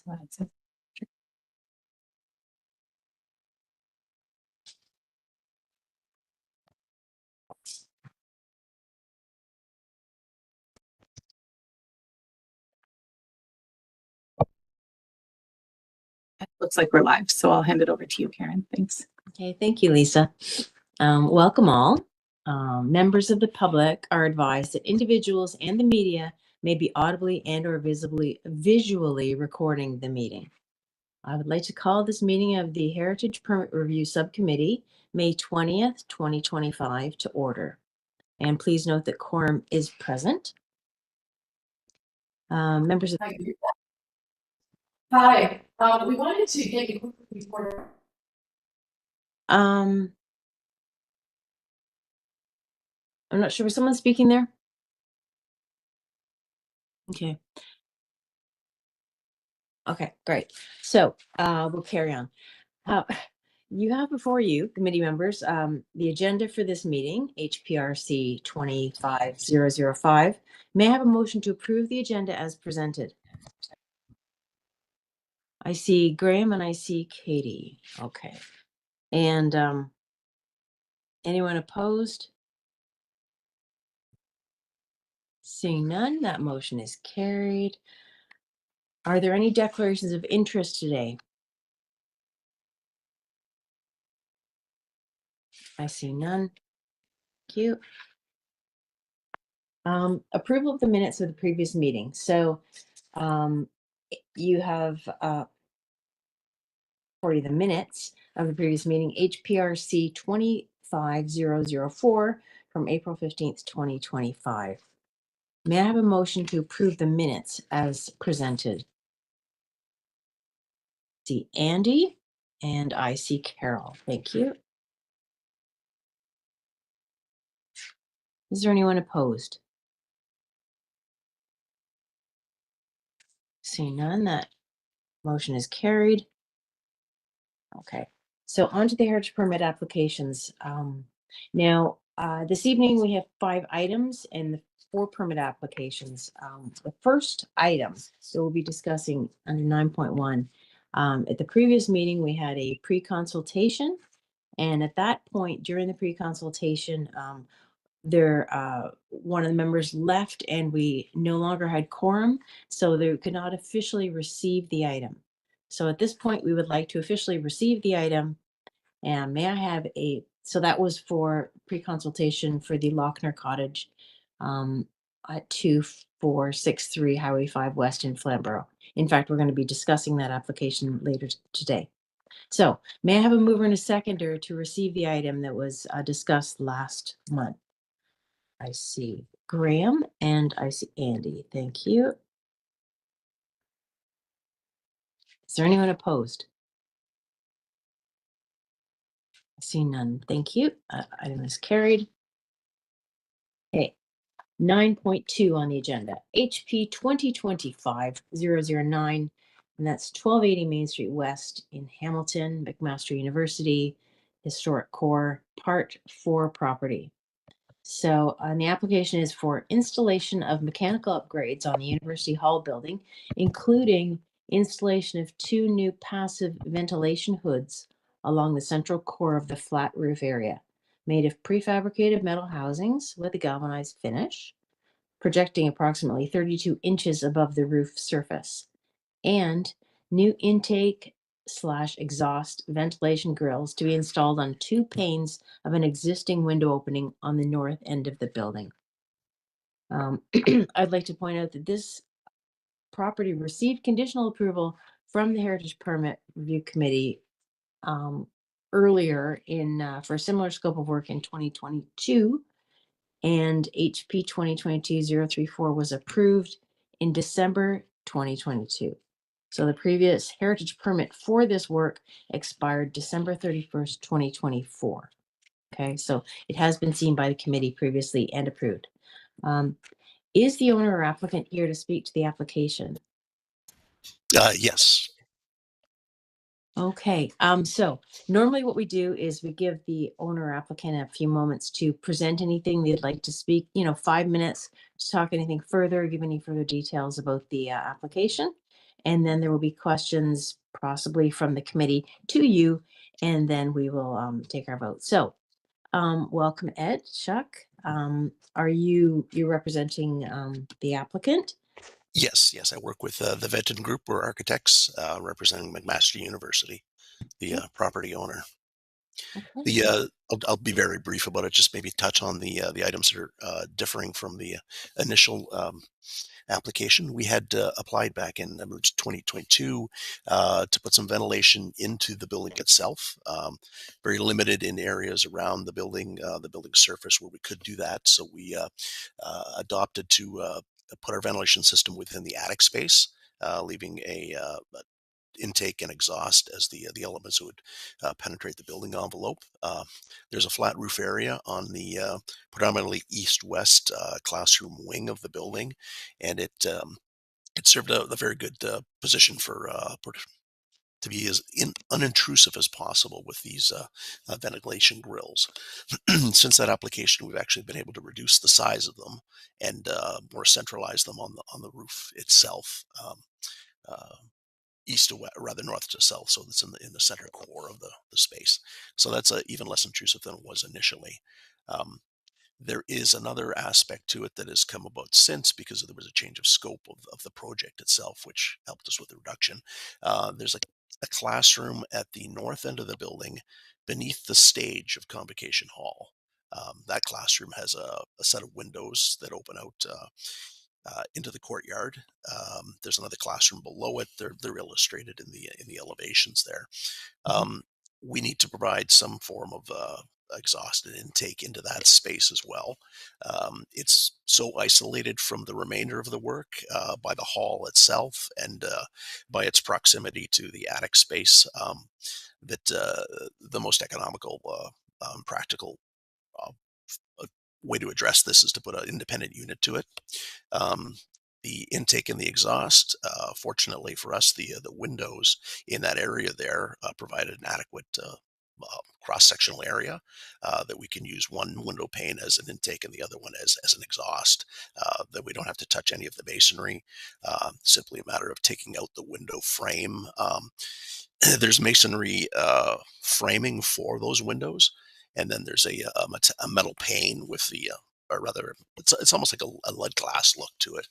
what it says. It looks like we're live, so I'll hand it over to you, Karen. Thanks. Okay, thank you, Lisa. Welcome all. Members of the public are advised that individuals and the media may be audibly and or visually recording the meeting. I would like to call this meeting of the Heritage Permit Review Subcommittee, May 20th, 2025 to order. And please note that quorum is present. Members of Hi, we wanted to get a quick report. I'm not sure, was someone speaking there? Okay. Okay, great. So we'll carry on. You have before you, committee members, the agenda for this meeting, HPRC 25005. May I have a motion to approve the agenda as presented? I see Graham and I see Katie. Okay. And anyone opposed? Seeing none, that motion is carried. Are there any declarations of interest today? I see none. Thank you. Approval of the minutes of the previous meeting. So you have for you the minutes of the previous meeting, HPRC 25004 from April 15th, 2025. May I have a motion to approve the minutes as presented? See Andy and I see Carol. Thank you. Is there anyone opposed? See none, that motion is carried. Okay, so on to the heritage permit applications. Now, this evening we have 5 items and 4 permit applications. The first item that we'll be discussing under 9.1. At the previous meeting, we had a pre-consultation, and at that point during the pre-consultation, one of the members left and we no longer had quorum, so they could not officially receive the item. So at this point, we would like to officially receive the item. And may I have so that was for pre-consultation for the Lochner Cottage at 2463 Highway 5 West in Flamborough. In fact, we're going to be discussing that application later today. So may I have a mover and a seconder to receive the item that was discussed last month? I see Graham and I see Andy. Thank you. Is there anyone opposed? I see none. Thank you. Item is carried. Okay. 9.2 on the agenda, HP 2025-009, and that's 1280 Main Street West in Hamilton, McMaster University, Historic Core, Part 4 property. So the application is for installation of mechanical upgrades on the University Hall building, including installation of 2 new passive ventilation hoods along the central core of the flat roof area, made of prefabricated metal housings with a galvanized finish, projecting approximately 32 inches above the roof surface, and new intake/exhaust ventilation grills to be installed on 2 panes of an existing window opening on the north end of the building. I'd like to point out that this property received conditional approval from the Heritage Permit Review Committee earlier for a similar scope of work in 2022, and HP 2022-034 was approved in December 2022. So the previous heritage permit for this work expired December 31st, 2024. Okay, so it has been seen by the committee previously and approved. Is the owner or applicant here to speak to the application? Yes. Okay, so normally what we do is we give the owner or applicant a few moments to present anything they'd like to speak, 5 minutes to talk anything further, give any further details about the application. and then there will be questions possibly from the committee to you, and then we will take our vote. So, welcome, Ed, Chuck. Are you're representing the applicant? Yes, I work with the Venton Group. We're architects representing McMaster University, the property owner. Okay. I'll be very brief about it. Just maybe touch on the items that are differing from the initial application. We had applied back in, I believe, 2022 to put some ventilation into the building itself. Very limited in areas around the building surface where we could do that. So we adopted to put our ventilation system within the attic space, leaving a intake and exhaust as the elements that would penetrate the building envelope. There's a flat roof area on the predominantly east-west classroom wing of the building, and it served a very good position for to be as unintrusive as possible with these ventilation grills. Since that application, we've actually been able to reduce the size of them and more centralize them on the roof itself. Uh, East to west, rather north to south, so it's in the center core of the space. So that's even less intrusive than it was initially. Um, there is another aspect to it that has come about since, because there was a change of scope of the project itself, which helped us with the reduction. There's a classroom at the north end of the building beneath the stage of Convocation Hall. That classroom has a set of windows that open out into the courtyard. There's another classroom below it. They're illustrated in the elevations there. Um, we need to provide some form of exhaust and intake into that space as well. It's so isolated from the remainder of the work by the hall itself and by its proximity to the attic space, that the most economical, practical uh, way to address this is to put an independent unit to it. The intake and the exhaust, fortunately for us, the windows in that area there provided an adequate cross-sectional area that we can use one window pane as an intake and the other one as an exhaust. That we don't have to touch any of the masonry. Simply a matter of taking out the window frame. There's masonry framing for those windows, and then there's a metal pane with or rather, it's almost like a lead glass look to it.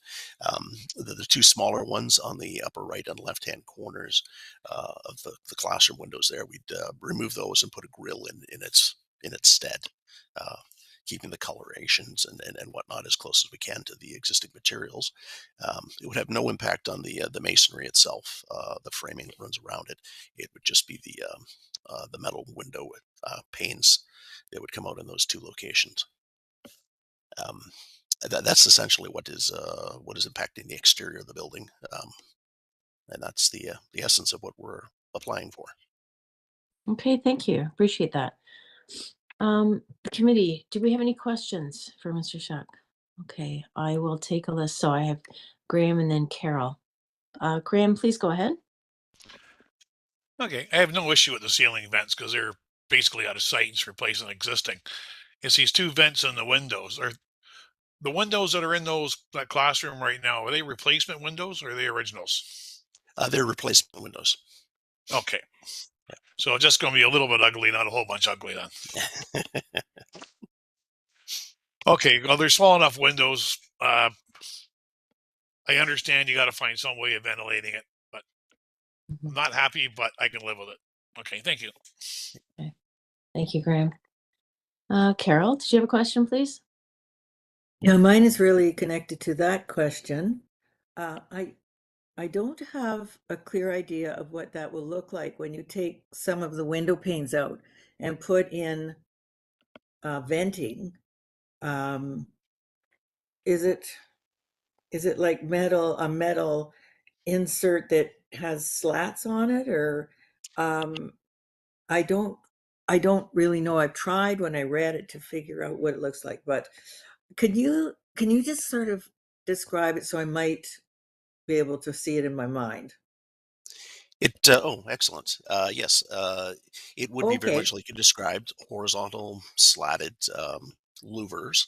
The two smaller ones on the upper right and left hand corners of the classroom windows there, we'd remove those and put a grill in its stead. Keeping the colorations and whatnot as close as we can to the existing materials. It would have no impact on the masonry itself, the framing that runs around it. It would just be the metal window panes that would come out in those two locations. That's essentially what is impacting the exterior of the building, and that's the essence of what we're applying for. Okay, thank you. Appreciate that. Committee, do we have any questions for Mr. Shuck? Okay, I will take a list. So I have Graham and then Carol. Graham, please go ahead. Okay, I have no issue with the ceiling vents because they're basically out of sight. It's replacing existing. It's these two vents in the windows. Are the windows that are in that classroom right now, are they replacement windows or are they originals? They're replacement windows. Okay. So it's just going to be a little bit ugly, not a whole bunch ugly then. Okay, well, they're small enough windows. I understand you got to find some way of ventilating it, but I'm not happy, but I can live with it. Okay, thank you. Okay. Thank you, Graham. Carol, did you have a question, please? Yeah, mine is really connected to that question. I don't have a clear idea of what that will look like when you take some of the window panes out and put in venting. Is it like a metal insert that has slats on it, or I don't really know. I've tried when I read it to figure out what it looks like, but can you just sort of describe it so I might be able to see it in my mind? Excellent. Yes, it would be very Okay. much like you described, horizontal slatted louvers.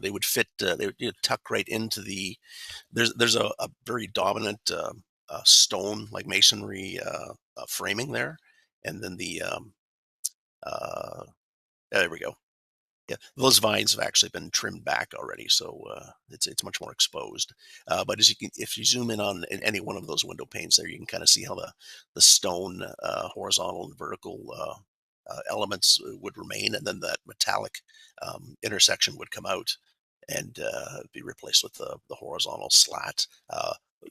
They would fit. They would tuck right into the. There's a very dominant stone like masonry framing there, and then uh, there we go. Yeah, those vines have actually been trimmed back already, so it's much more exposed. But as you can, if you zoom in on any one of those window panes there, you can kind of see how the stone horizontal and vertical elements would remain, and then that metallic intersection would come out and be replaced with the horizontal slat.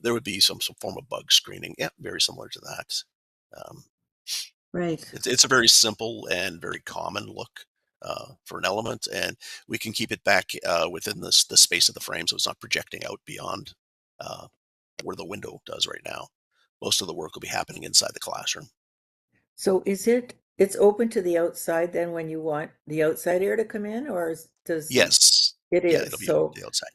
There would be some form of bug screening. Yeah, very similar to that. Um, Right. it's a very simple and very common look for an element, and we can keep it back within the space of the frame, so it's not projecting out beyond uh, where the window does right now. Most of the work will be happening inside the classroom. So it's open to the outside then when you want the outside air to come in, or does Yes, it yeah, is? it'll be open So to the outside.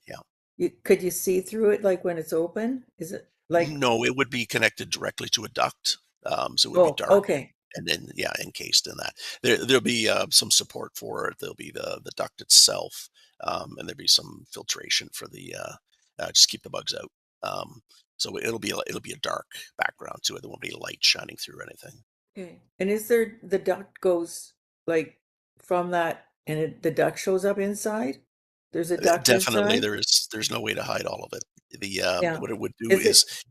Yeah, could you see through it like when it's open? Is it like, no, it would be connected directly to a duct, so it would be oh, dark. okay, And then, yeah, encased in that, there'll be some support for it. There'll be the duct itself, and there'll be some filtration for the just keep the bugs out. Um, so it'll be a dark background to it. There won't be light shining through or anything. okay. And is there the duct goes like from that and the duct shows up inside? There's a duct Definitely, inside? there's no way to hide all of it. The Yeah. what it would do Is it is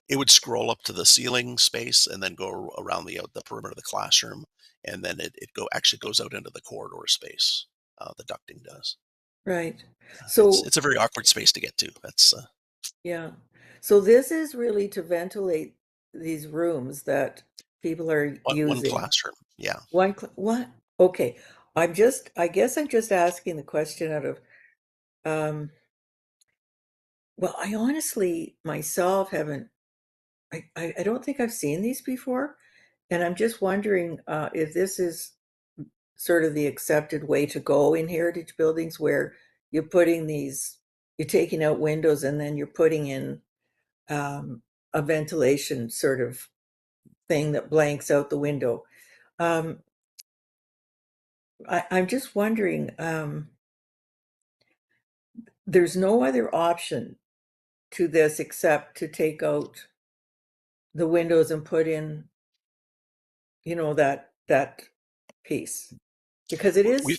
it would scroll up to the ceiling space and then go around the perimeter of the classroom, and then it actually goes out into the corridor space. The ducting does. right? It's So it's a very awkward space to get to. That's yeah. So this is really to ventilate these rooms that people are one using. classroom. Yeah. What? Okay. I guess I'm just asking the question out of, um, well, I honestly myself haven't, I don't think I've seen these before. And I'm just wondering, if this is sort of the accepted way to go in heritage buildings where you're putting you're taking out windows and then you're putting in, um, a ventilation sort of thing that blanks out the window. Um, I'm just wondering, there's no other option to this except to take out the windows and put in, that piece. Because We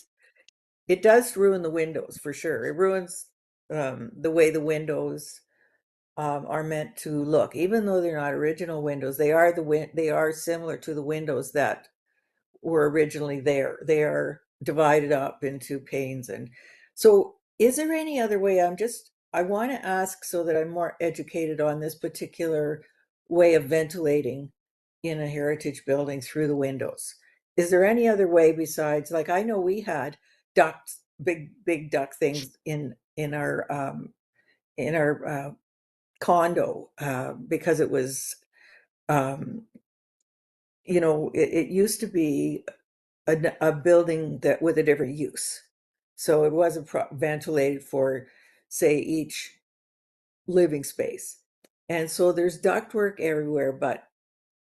it does ruin the windows for sure. It ruins, the way the windows, are meant to look. Even though they're not original windows, they are similar to the windows that were originally there. They are divided up into panes. And so is there any other way? I want to ask so that I'm more educated on this particular way of ventilating in a heritage building through the windows. Is there any other way besides, like, I know we had ducts, big duct things in our condo, because it was, um, it used to be a building that with a different use. So it wasn't ventilated for, say, each living space. And so there's ductwork everywhere,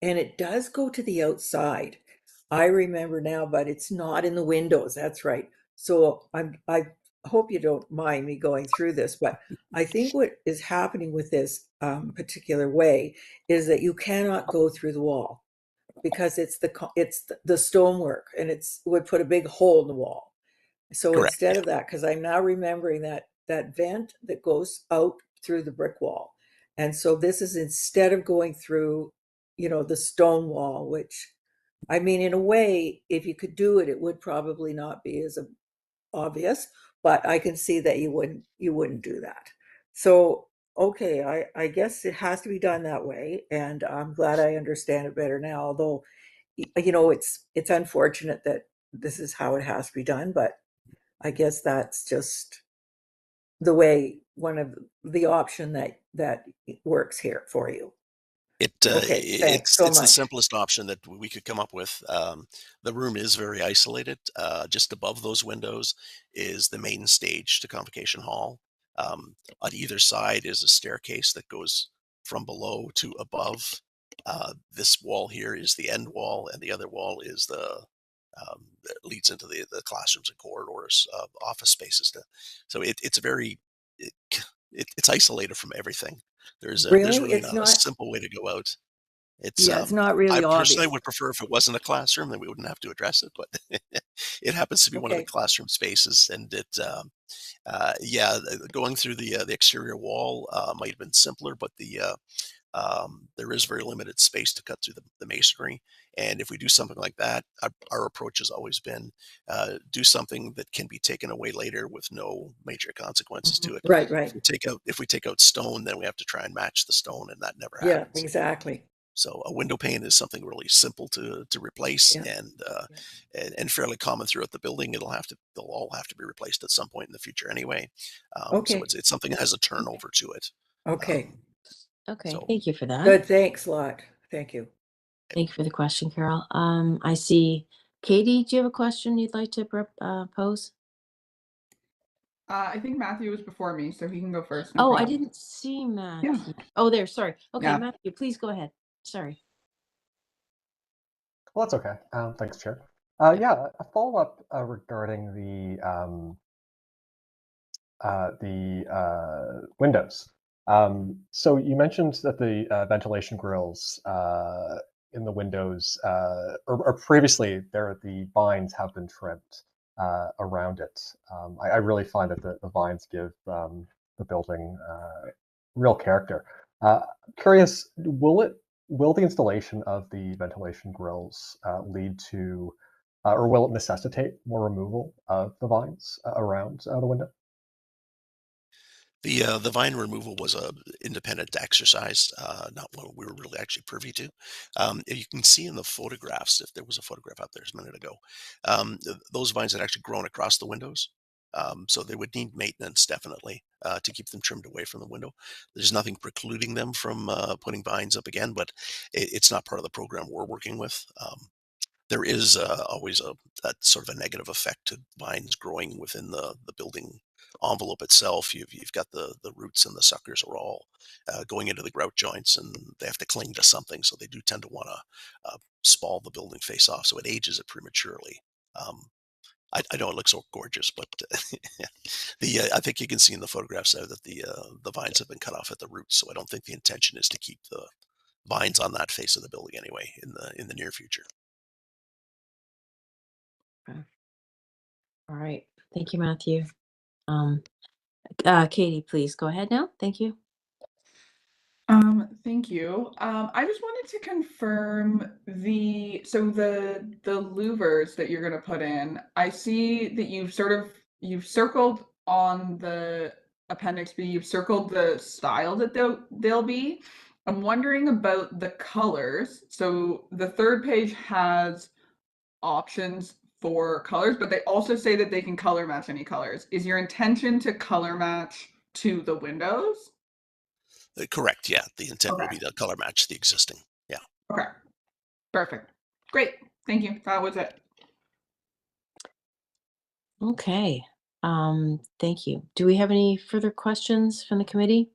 and it does go to the outside. I remember now, but it's not in the windows. That's right. So I hope you don't mind me going through this, but I think what is happening with this, particular way is that you cannot go through the wall because it's the stonework, and would put a big hole in the wall. So correct. instead Yeah. of that, because I'm now remembering that vent that goes out through the brick wall. And so this is instead of going through, the stone wall, which, I mean, in a way, if you could do it, it would probably not be as obvious, but I can see that you wouldn't do that. So, okay, I guess it has to be done that way, and I'm glad I understand it better now, although, it's unfortunate that this is how it has to be done, but I guess that's just the way one of the option that works here for you. Okay, thanks so It's the much. simplest option that we could come up with. The room is very isolated. Just above those windows is the main stage to Convocation Hall. On either side is a staircase that goes from below to above. This wall here is the end wall, and the other wall is the that leads into the classrooms and corridors, office spaces. So it's a very it's isolated from everything. There's Really? really It's not a not, simple way to go out. It's yeah, it's not I really personally obvious. would prefer if it wasn't a classroom, then we wouldn't have to address it. But it happens to be one of the Okay. classroom spaces, and yeah, going through the exterior wall might have been simpler, but there is very limited space to cut through the masonry. And if we do something like that, our approach has always been do something that can be taken away later with no major consequences to it. Right, right. If we take out stone, then we have to try and match the stone, and that never Yeah, happens. exactly. So a window pane is something really simple to replace, Yeah. and fairly common throughout the building. They'll all have to be replaced at some point in the future anyway. So Okay. it's something that has a turnover to it. Okay. Um, Okay, so thank you for that. Good. Thanks a lot. Thank you. Thank you for the question, Carol. I see Katie, do you have a question you'd like to pose? I think Matthew was before me, so he can go first. Oh, No I problem. didn't see Matthew. Oh, there, sorry. Okay, Yeah. Matthew, please go ahead. Sorry. Well, that's okay. Thanks, Chair. Yeah, a follow-up regarding the windows. So you mentioned that the ventilation grills in the windows, or previously, the vines have been trimmed around it. I really find that the vines give the building real character. Curious, will the installation of the ventilation grills lead to, or will it necessitate more removal of the vines around the window? the vine removal was a independent exercise, not one we were really actually privy to. You can see in the photographs, if there was a photograph out there a minute ago, those vines had actually grown across the windows. So they would need maintenance definitely to keep them trimmed away from the window. There's nothing precluding them from putting vines up again, but it's not part of the program we're working with. There is always that sort of a negative effect to vines growing within the building envelope itself. You've got the roots and the suckers are all going into the grout joints, and they have to cling to something, so they do tend to want to spall the building face off, so it ages it prematurely. Um, I know it looks so gorgeous, but I think you can see in the photographs there that the vines have been cut off at the roots. So I don't think the intention is to keep the vines on that face of the building anyway in the near future. All right. Thank you, Matthew. Katie, please go ahead now. Thank you. Thank you. I just wanted to confirm the louvers that you're gonna put in. I see that you've circled on the appendix B, you've circled the style that they'll be. I'm wondering about the colors. So the third page has options for colors, but they also say that they can color match any colors. Is your intention to color match to the windows? Correct. Yeah, the intent will Okay. be to color match the existing. Yeah. Okay. Perfect. Great. Thank you. That was it. Okay. Thank you. Do we have any further questions from the committee?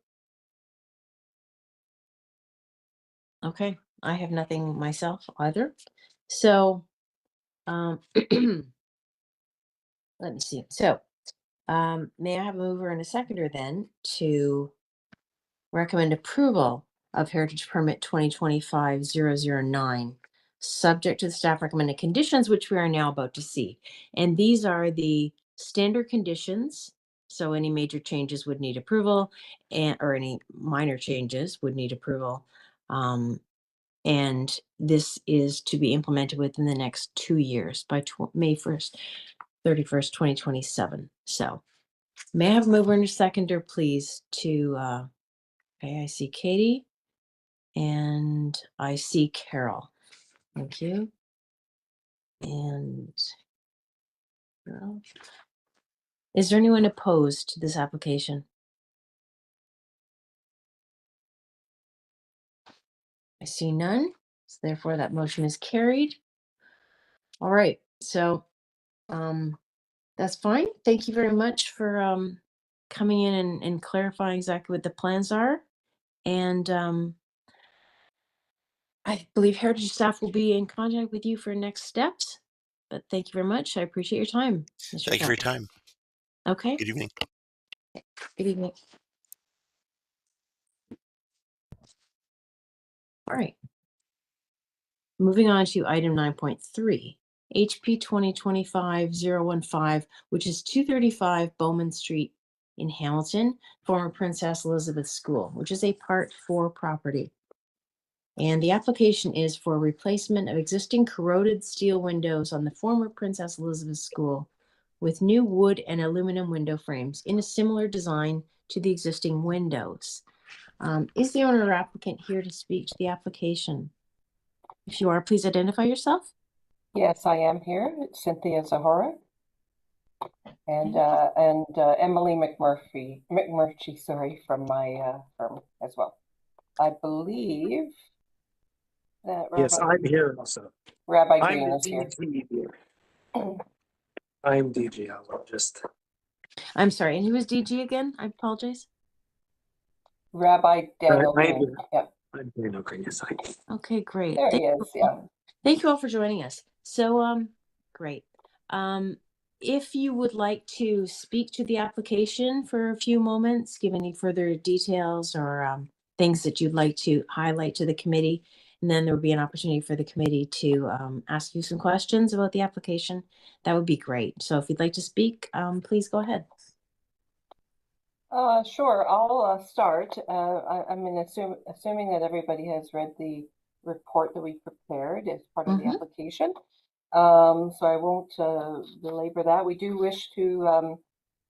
Okay, I have nothing myself either. So, let me see. So, may I have a mover and a seconder then to recommend approval of Heritage Permit 2025-009, subject to the staff recommended conditions, which we are now about to see. And these are the standard conditions. So any major changes would need approval, or any minor changes would need approval. And this is to be implemented within the next 2 years by May 1st, 31st, 2027. So may I have a mover and a seconder, please, to, okay, I see Katie and I see Carol. Thank you. And Carol. Is there anyone opposed to this application? I see none. So therefore that motion is carried. All right. So that's fine. Thank you very much for coming in and clarifying exactly what the plans are. And I believe Heritage staff will be in contact with you for next steps. But thank you very much. I appreciate your time, Mr. Thank you for your Carroll. time. Okay. Good evening. Good evening. All right. Moving on to item 9.3, HP 2025-015, which is 235 Bowman Street in Hamilton, former Princess Elizabeth School, which is a Part 4 property. And the application is for replacement of existing corroded steel windows on the former Princess Elizabeth School with new wood and aluminum window frames in a similar design to the existing windows. Is the owner or applicant here to speak to the application? If you are, please identify yourself. Yes, I am here. It's Cynthia Zahora and Emily McMurphy, sorry, from my firm as well. I believe that Yes, I'm here also. Rabbi I'm Green the is here. DG here. I'm DG. I'll just. I'm sorry, and who is DG again? I apologize. Rabbi Daniel I'm Green. Yep. I'm Daniel Green. Yes, Okay, great. There he is. Yeah. Thank you all for joining us. So, great. If you would like to speak to the application for a few moments, give any further details or things that you'd like to highlight to the committee, and then there will be an opportunity for the committee to ask you some questions about the application, that would be great. So if you'd like to speak, please go ahead. Sure. I'll start. I mean, assuming that everybody has read the report that we prepared as part of the application. So I won't belabor that. We do wish to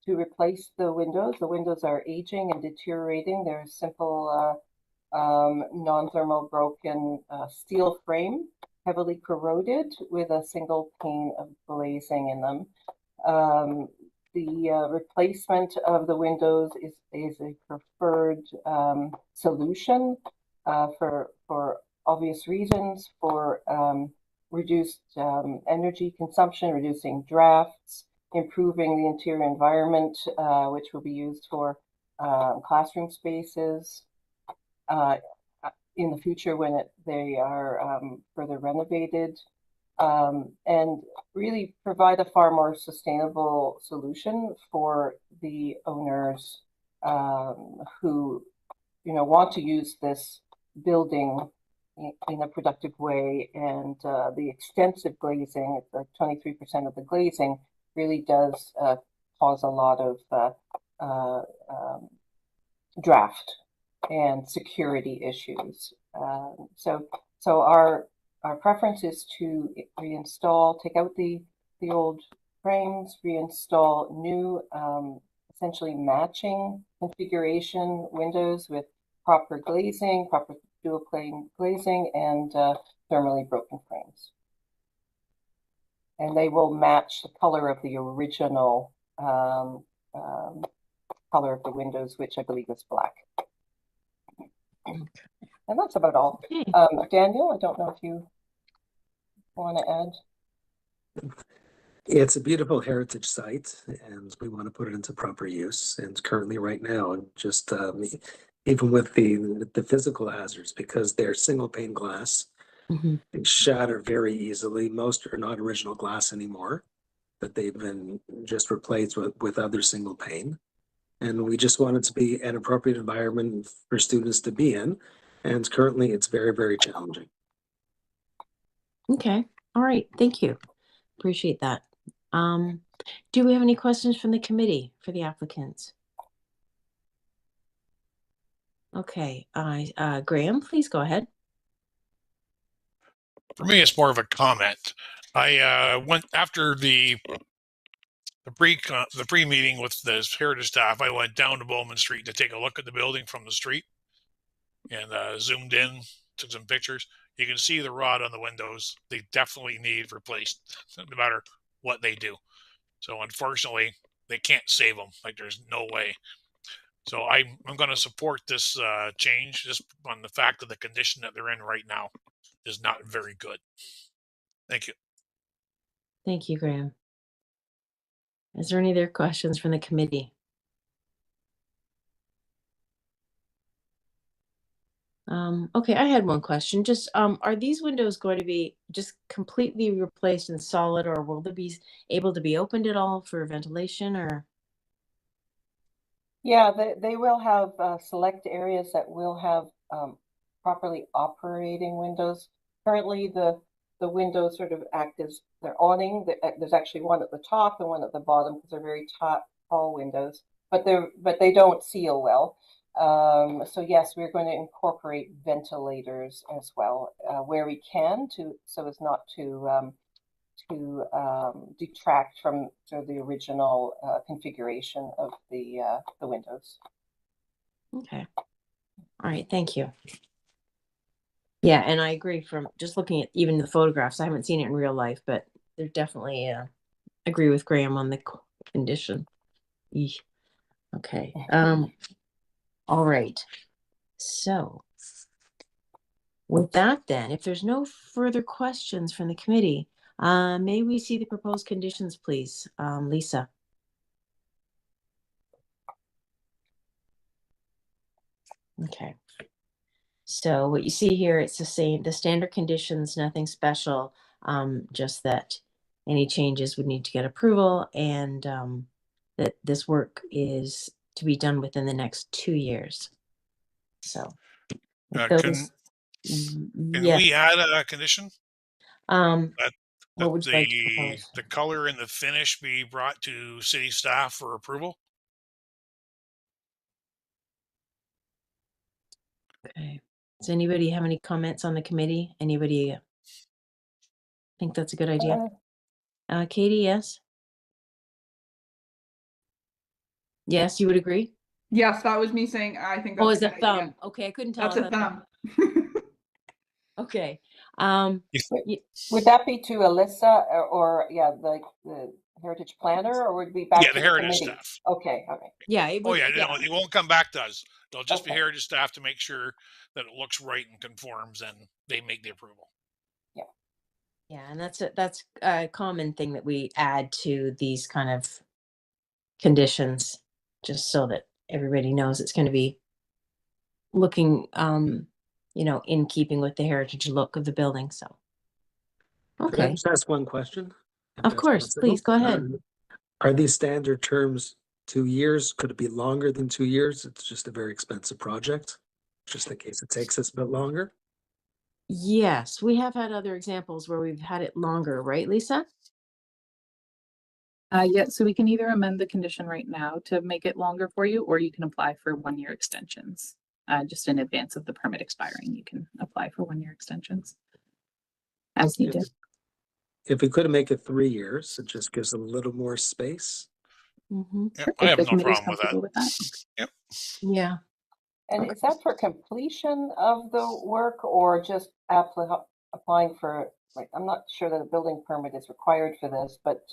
replace the windows. The windows are aging and deteriorating. They're a simple non-thermal broken steel frame, heavily corroded with a single pane of glazing in them. The replacement of the windows is a preferred solution for obvious reasons, for reduced energy consumption, reducing drafts, improving the interior environment, which will be used for classroom spaces in the future when they are further renovated, and really provide a far more sustainable solution for the owners who, want to use this building in a productive way. And the extensive glazing, it's like 23% of the glazing, really does cause a lot of draft and security issues. So our preference is to reinstall, take out the old frames, reinstall new, essentially matching configuration windows with proper glazing, proper dual plane glazing, and thermally broken frames. And they will match the color of the original color of the windows, which I believe is black. And that's about all. Daniel, I don't know if you want to add. It's a beautiful heritage site, and we want to put it into proper use. And currently, right now, just even with the physical hazards, because they're single pane glass, they shatter very easily. Most are not original glass anymore, but they've been just replaced with other single pane. And we just want it to be an appropriate environment for students to be in. And currently, it's very, very challenging. Okay. All right. Thank you. Appreciate that. Do we have any questions from the committee for the applicants? Okay. Graham, please go ahead. For me, it's more of a comment. I went after the pre-meeting with the heritage staff. I went down to Bowman Street to take a look at the building from the street and zoomed in, took some pictures. You can see the rod on the windows. They definitely need replaced, no matter what they do. So unfortunately, they can't save them. Like, there's no way. So I'm going to support this change just on the fact of the condition that they're in right now is not very good. Thank you. Thank you, Graham. Is there any other questions from the committee? Okay, I had one question. Just, are these windows going to be just completely replaced and solid, or will they be able to be opened at all for ventilation, or? Yeah, they will have select areas that will have properly operating windows. Currently, the windows sort of act as their awning. There's actually one at the top and one at the bottom because they're very tall windows, but they don't seal well. So yes, we're going to incorporate ventilators as well where we can so as not to detract from sort of the original configuration of the windows. Okay. All right, thank you. Yeah, and I agree from just looking at even the photographs. I haven't seen it in real life, but they're definitely agree with Graham on the condition. Eesh. Okay. All right. So with that then, if there's no further questions from the committee, may we see the proposed conditions, please? Lisa. Okay. So what you see here, it's the same, the standard conditions, nothing special, just that any changes would need to get approval and that this work is to be done within the next 2 years. So Can yeah. we add a condition? What That would you like to propose? the color and the finish be brought to city staff for approval? Okay. Does anybody have any comments on the committee? Anybody think that's a good idea? Katie, yes? Yes, you would agree? Yes, that was me saying I think that's Oh, it's a a good thumb. idea. Okay, I couldn't tell. That's a thumb. Okay. Would that be to Alyssa or yeah, the heritage planner, or would it be back to The the heritage committee? staff. Okay. Yeah. It would, No, it won't come back to us. They'll just be Okay. heritage staff to make sure that it looks right and conforms, and they make the approval. Yeah, and that's a common thing that we add to these kind of conditions, just so that everybody knows it's going to be looking, in keeping with the heritage look of the building. So, Could I okay, just ask one question? if of that's course, possible? please go ahead. Are these standard terms 2 years? Could it be longer than 2 years? It's just a very expensive project, just in case it takes us a bit longer. Yes, we have had other examples where we've had it longer, right, Lisa? Yeah, so we can either amend the condition right now to make it longer for you, or you can apply for 1-year extensions. Just in advance of the permit expiring, you can apply for 1-year extensions as needed. If we could make it 3 years, it just gives a little more space. Mm-hmm. Yeah, Sure, I if have the no committee's problem with comfortable that. with that. Yep. Yeah. And is that for completion of the work or just applying for, like, I'm not sure that a building permit is required for this, but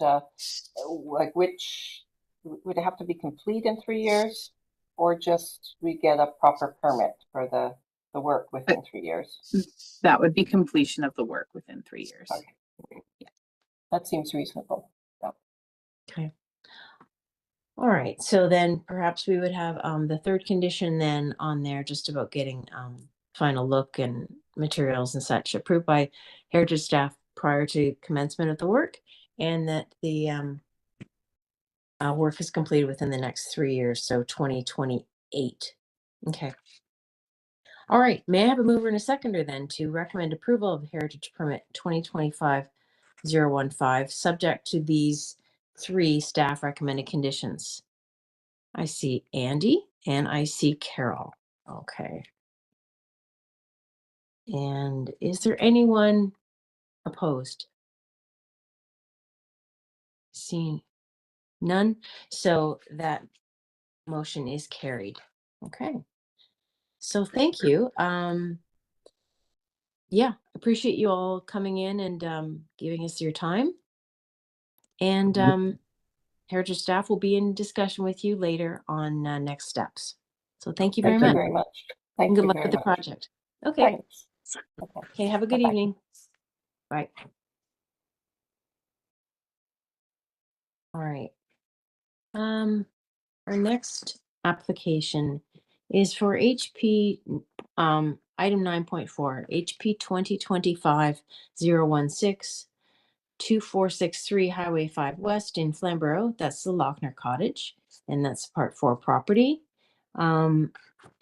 like which, would it have to be complete in 3 years? Or just we get a proper permit for the work within 3 years? That would be completion of the work within 3 years. Okay. That seems reasonable. Yeah. Okay. All right, so then perhaps we would have the third condition then on there, just about getting final look and materials and such approved by heritage staff prior to commencement of the work, and that the work is completed within the next 3 years, so 2028. Okay. All right, may I have a mover and a seconder then to recommend approval of heritage permit 2025-015, subject to these 3 staff recommended conditions? I see Andy and I see Carol. Okay. And is there anyone opposed? Seeing none. So that motion is carried. Okay. So thank you. Yeah, appreciate you all coming in and giving us your time. And heritage staff will be in discussion with you later on next steps. So thank you very Thank you much. very much. And Thank good you luck very with the much. project. Okay. Thanks. Okay, have a good Bye-bye. evening. Bye. All right. Our next application is for HP item 9.4, HP 2025-016, 2463 Highway 5 West in Flamborough. That's the Lochner Cottage, and that's Part 4 property.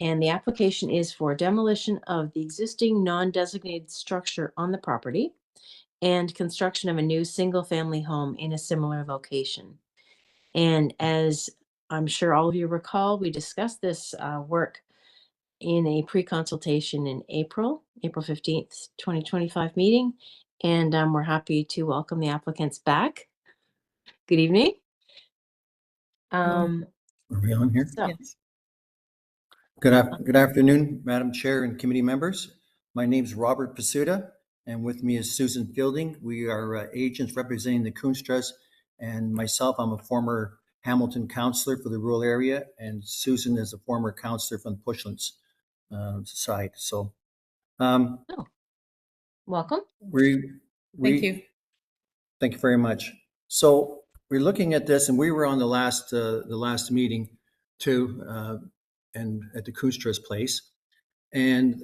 And the application is for demolition of the existing non-designated structure on the property and construction of a new single-family home in a similar location. And as I'm sure all of you recall, we discussed this work in a pre-consultation in April 15th, 2025 meeting. And we're happy to welcome the applicants back. Good evening. Are we on here? So, Good afternoon, Madam Chair and committee members. My name is Robert Pasuta, and with me is Susan Fielding. We are agents representing the Koonstras, and myself, I'm a former Hamilton councillor for the rural area, and Susan is a former councillor from the Pushlands side. So, welcome. Thank you. Thank you very much. So we're looking at this, and we were on the last meeting too, and at the Koonstras place. And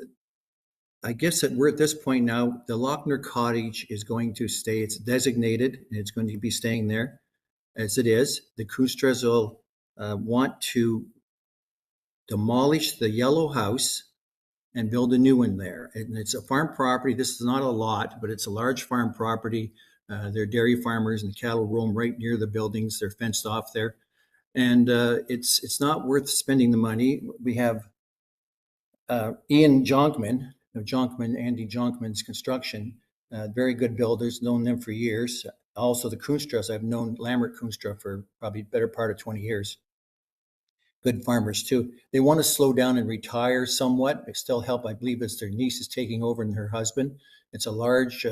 I guess that we're at this point now, the Lochner Cottage is going to stay, it's designated, and it's going to be staying there as it is. The Koonstras will want to demolish the yellow house and build a new one there. And it's a farm property. This is not a lot, but it's a large farm property. They're dairy farmers, and the cattle roam right near the buildings. They're fenced off there. And it's not worth spending the money. We have Ian Jonkman of Andy Jonkman's Construction, very good builders, known them for years. Also the Koonstras, I've known Lambert Koonstra for probably the better part of 20 years. Good farmers too. They want to slow down and retire somewhat. They still help. I believe it's their niece is taking over and her husband. It's a large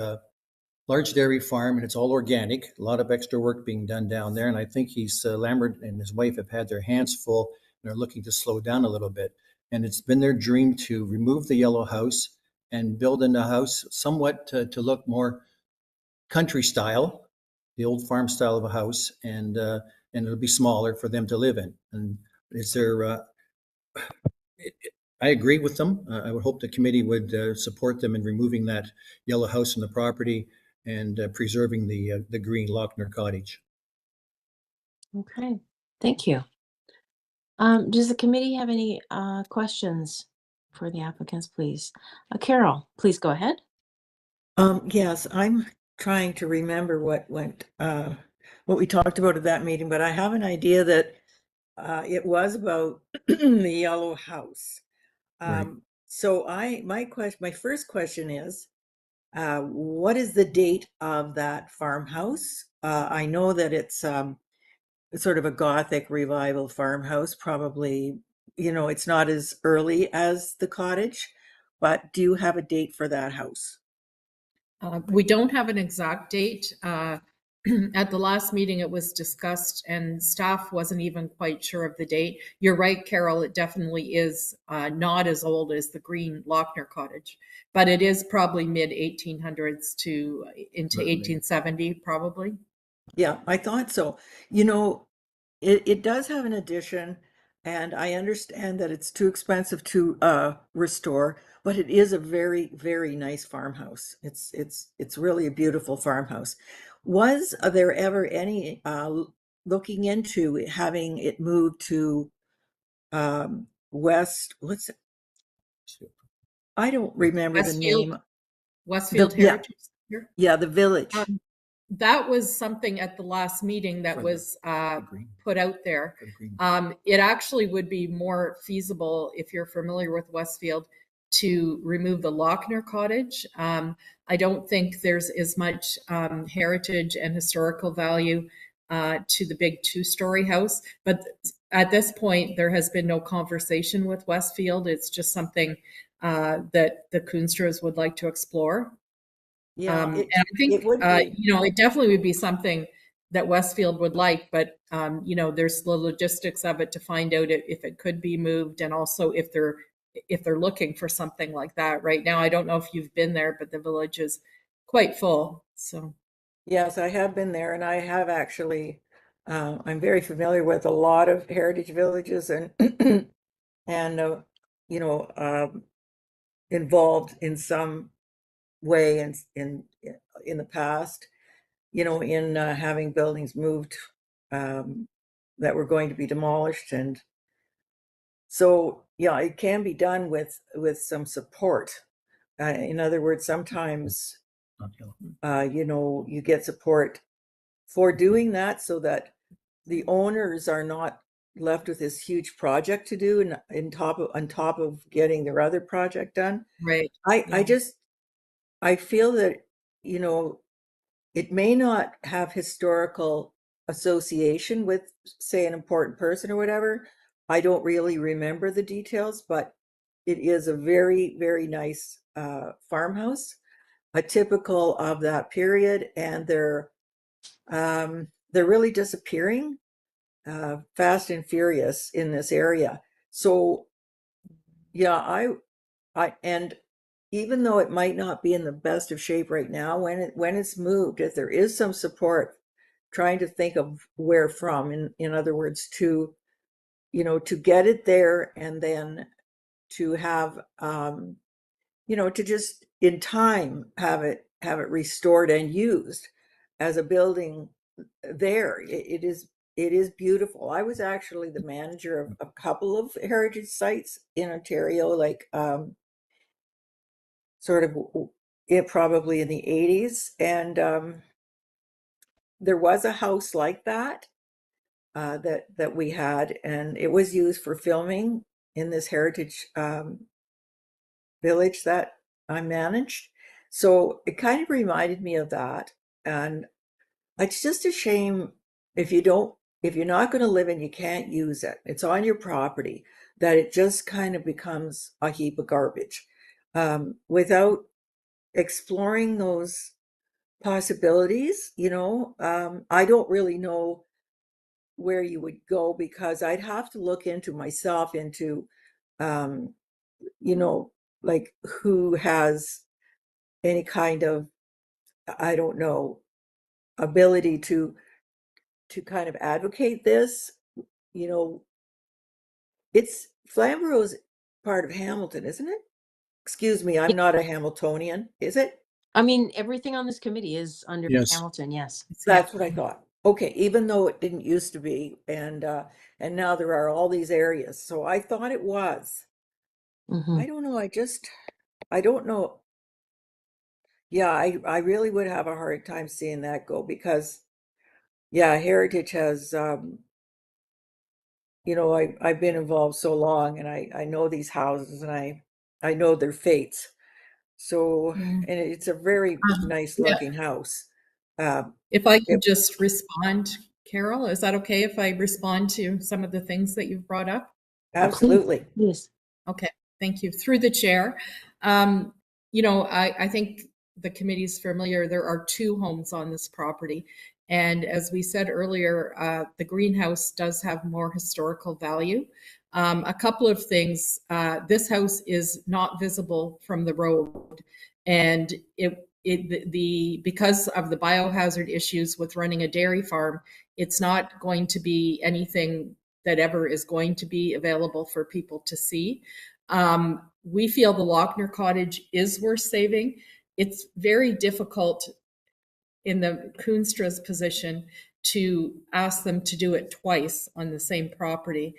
dairy farm, and it's all organic. A lot of extra work being done down there. And I think Lambert and his wife have had their hands full and are looking to slow down a little bit. And it's been their dream to remove the yellow house and build in a house somewhat to look more country style, the old farm style of a house, and it'll be smaller for them to live in. And I agree with them. I would hope the committee would support them in removing that yellow house from the property and preserving the green Lochner Cottage. Okay, thank you. Does the committee have any questions for the applicants, please? Carol, please go ahead. Yes, I'm trying to remember what we talked about at that meeting, but I have an idea that it was about the yellow house. Right. So my first question is, what is the date of that farmhouse? I know that it's sort of a Gothic revival farmhouse, probably, it's not as early as the cottage, but do you have a date for that house? We don't have an exact date. At the last meeting, it was discussed and staff wasn't even quite sure of the date. You're right, Carol, it definitely is not as old as the green Lochner Cottage, but it is probably mid 1800s to into 1870 probably. Yeah, I thought so. It does have an addition, and I understand that it's too expensive to restore, but it is a very, very nice farmhouse. It's really a beautiful farmhouse. Was there ever any looking into having it moved to West? I don't remember the name. Westfield Yeah. Heritage Center? Yeah, the village. That was something at the last meeting that For was green. put out there. For the green. It actually would be more feasible, if you're familiar with Westfield, to remove the Lochner Cottage. I don't think there's as much heritage and historical value to the big two-story house. But at this point, there has been no conversation with Westfield. It's just something that the Koonstras would like to explore. Yeah, And I think, it would be. it definitely would be something that Westfield would like, but, there's the logistics of it to find out if it could be moved, and also if they're looking for something like that. Right now, I don't know if you've been there, but the village is quite full, so. Yes, I have been there, and I have actually, I'm very familiar with a lot of heritage villages and, and, involved in some way in the past, in having buildings moved that were going to be demolished. And so, yeah, it can be done with some support. In other words, sometimes you know, you get support for doing that so that the owners are not left with this huge project to do and on top of getting their other project done. Right. I feel that, you know, it may not have historical association with, say, an important person or whatever. I don't really remember the details, but it is a very, very nice farmhouse, a typical of that period, and they're really disappearing fast and furious in this area. So yeah, and even though it might not be in the best of shape right now, when it's moved, if there is some support, trying to think of where from, in other words, to, you know, to get it there and then to have, you know, to just in time have it restored and used as a building there. It is beautiful. I was actually the manager of a couple of heritage sites in Ontario, like sort of it probably in the 80s, and there was a house like that that we had, and it was used for filming in this heritage village that I managed. So it kind of reminded me of that, and it's just a shame if you're not going to live and you can't use it. It's on your property, that it just kind of becomes a heap of garbage without exploring those possibilities. You know, I don't really know where you would go, because I'd have to look into myself into, you know, like who has any kind of, I don't know, ability to kind of advocate this. You know, it's Flamboro's part of Hamilton, isn't it? Excuse me, I'm not a Hamiltonian. Is it? I mean, everything on this committee is under Yes. Hamilton, yes. That's what I thought. Okay, even though it didn't used to be, and now there are all these areas. So I thought it was. Mhm. I don't know. I don't know. Yeah, I really would have a hard time seeing that go, because yeah, Heritage has you know, I've been involved so long, and I know these houses, and I know their fates. So, Mm. and it's a very nice Yeah. looking house. If I could It- just respond, Carol, is that okay if I respond to some of the things that you've brought up? Absolutely. Yes. Okay, thank you. Through the chair. You know, I think the committee's familiar. There are 2 homes on this property. And as we said earlier, the greenhouse does have more historical value. A couple of things. This house is not visible from the road. And because of the biohazard issues with running a dairy farm, it's not going to be anything that ever is going to be available for people to see. We feel the Lochner cottage is worth saving. It's very difficult in the Koonstra's position to ask them to do it twice on the same property.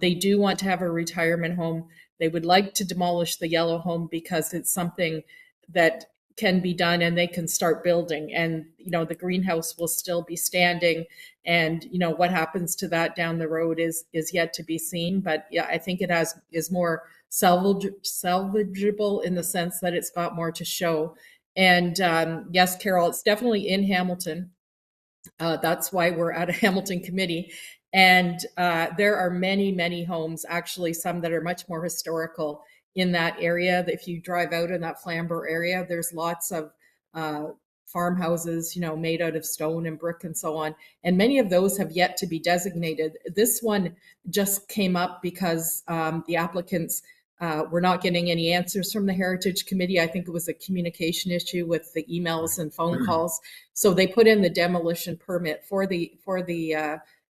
They do want to have a retirement home. They would like to demolish the yellow home because it's something that can be done and they can start building, and you know the greenhouse will still be standing, and you know what happens to that down the road is yet to be seen. But yeah, I think it is more salvageable in the sense that it's got more to show. And yes, Carol, it's definitely in Hamilton. That's why we're at a Hamilton committee. And there are many, many homes, actually some that are much more historical in that area. If you drive out in that Flamborough area, there's lots of farmhouses, you know, made out of stone and brick and so on. And many of those have yet to be designated. This one just came up because the applicants we're not getting any answers from the Heritage Committee. I think it was a communication issue with the emails and phone calls. So they put in the demolition permit for the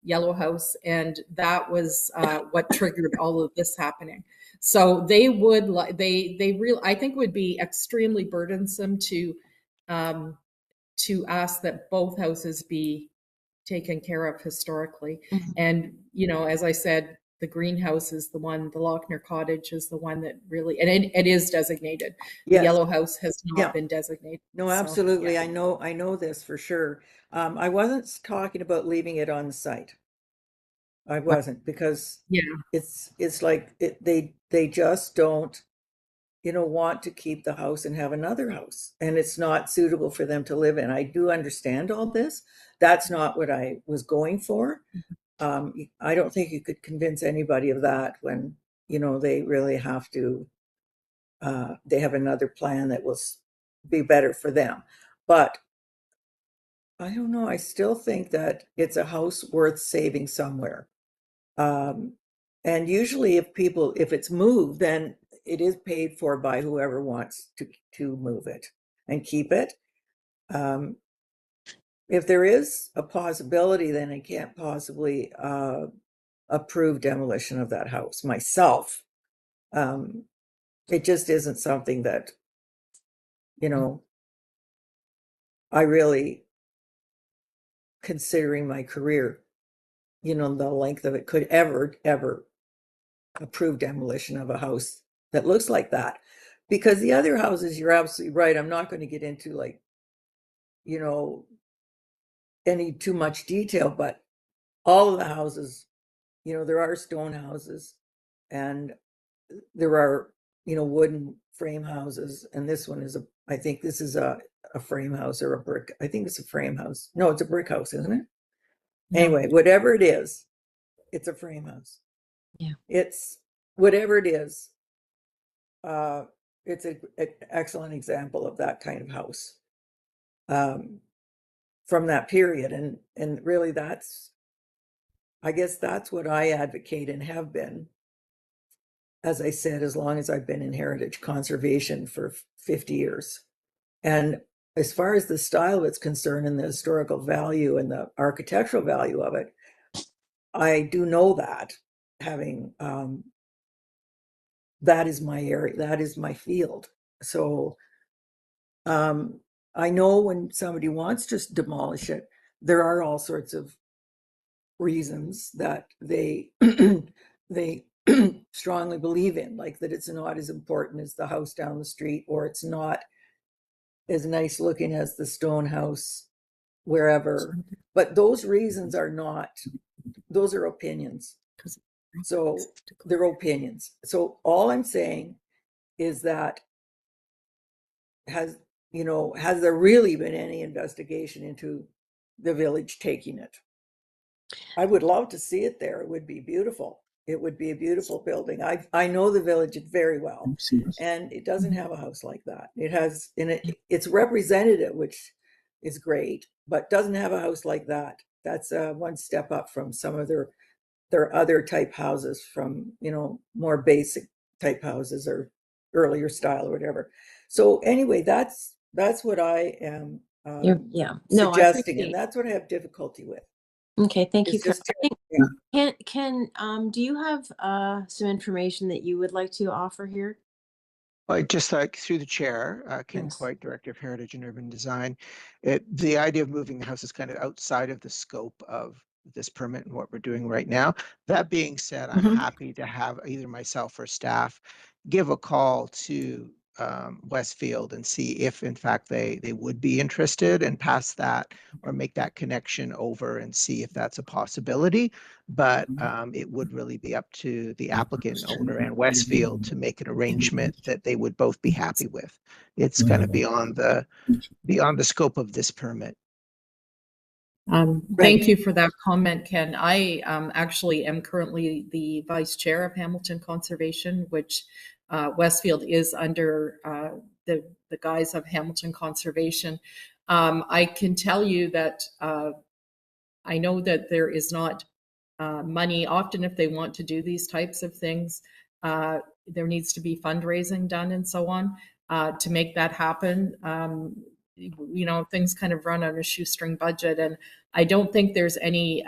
Yellow House, and that was what triggered all of this happening. So they would I think it would be extremely burdensome to ask that both houses be taken care of historically. And you know, as I said, the greenhouse is the one, the Lochner Cottage is the one that really, and it is designated. The Yes. Yellow House has not Yeah. been designated. No, so, absolutely. yeah. I know this for sure. I wasn't talking about leaving it on the site. I wasn't, because Yeah. it's like they just don't, want to keep the house and have another house, and it's not suitable for them to live in. I do understand all this. That's not what I was going for. I don't think you could convince anybody of that when, they really have to, they have another plan that will be better for them. But I don't know, I still think that it's a house worth saving somewhere. And usually if it's moved, then it is paid for by whoever wants to move it and keep it. If there is a possibility, then I can't possibly approve demolition of that house myself. It just isn't something that, I really, considering my career, the length of it, could ever approve demolition of a house that looks like that. Because the other houses, you're absolutely right. I'm not going to get into any too much detail, but all of the houses, there are stone houses and there are, wooden frame houses. And this one is I think this is a frame house or a brick. I think it's a frame house. No, it's a brick house, isn't it? No. Anyway, whatever it is, it's a frame house. Yeah. It's whatever it is. It's an excellent example of that kind of house from that period. And really I guess that's what I advocate and have been, as I said, as long as I've been in heritage conservation for 50 years. And as far as the style of it's concerned and the historical value and the architectural value of it, I do know that, having that is my area, that is my field. So I know when somebody wants to demolish it, there are all sorts of reasons that they they strongly believe in, like that it's not as important as the house down the street, or it's not as nice looking as the stone house wherever. But those reasons are not, those are opinions. So they're opinions. So all I'm saying is that has there really been any investigation into the village taking it? I would love to see it there. It would be beautiful. It would be a beautiful building. I know the village very well, and it doesn't have a house like that. It has it's representative, which is great, but doesn't have a house like that. That's one step up from some of their other type houses, from more basic type houses or earlier style or whatever. So anyway, that's what I am Yeah. No, I suggesting, appreciate- and that's what I have difficulty with. Okay, thank you. It's just, I think, yeah. Ken, do you have some information that you would like to offer here? Well, just like through the chair, Ken Yes. Coit, Director of Heritage and Urban Design. The idea of moving the house is kind of outside of the scope of this permit and what we're doing right now. That being said, I'm happy to have either myself or staff give a call to Westfield and see if in fact they would be interested, and pass that or make that connection over and see if that's a possibility. But it would really be up to the applicant owner and Westfield to make an arrangement that they would both be happy with. It's kind of beyond the scope of this permit. Thank you for that comment, Ken. I actually am currently the vice chair of Hamilton Conservation, which Westfield is under the guise of Hamilton Conservation. I can tell you that I know that there is not money. Often if they want to do these types of things, there needs to be fundraising done and so on to make that happen. Things kind of run on a shoestring budget, and I don't think there's any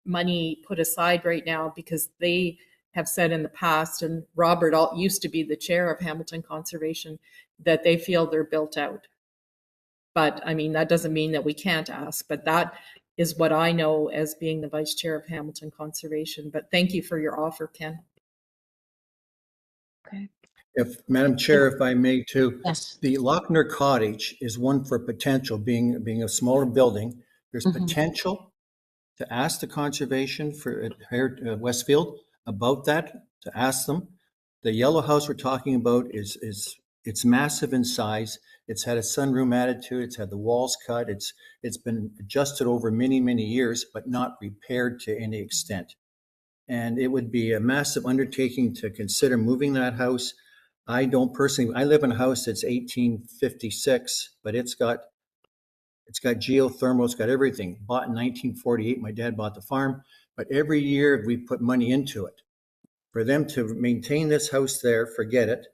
money put aside right now, because they have said in the past, and Robert used to be the chair of Hamilton Conservation, that they feel they're built out. But I mean, that doesn't mean that we can't ask, but that is what I know as being the vice chair of Hamilton Conservation. But thank you for your offer, Ken. Okay. If, Madam Chair, if I may too, Yes. the Lochner Cottage is one for potential, being a smaller building. There's Mhm. potential to ask the conservation for Westfield about that, to ask them. The yellow house we're talking about is it's massive in size. It's had a sunroom added to it. It's had the walls cut. It's been adjusted over many, many years, but not repaired to any extent. And it would be a massive undertaking to consider moving that house. I don't personally, I live in a house that's 1856, but it's got geothermal, it's got everything. Bought in 1948, my dad bought the farm, but every year we put money into it. For them to maintain this house there, forget it.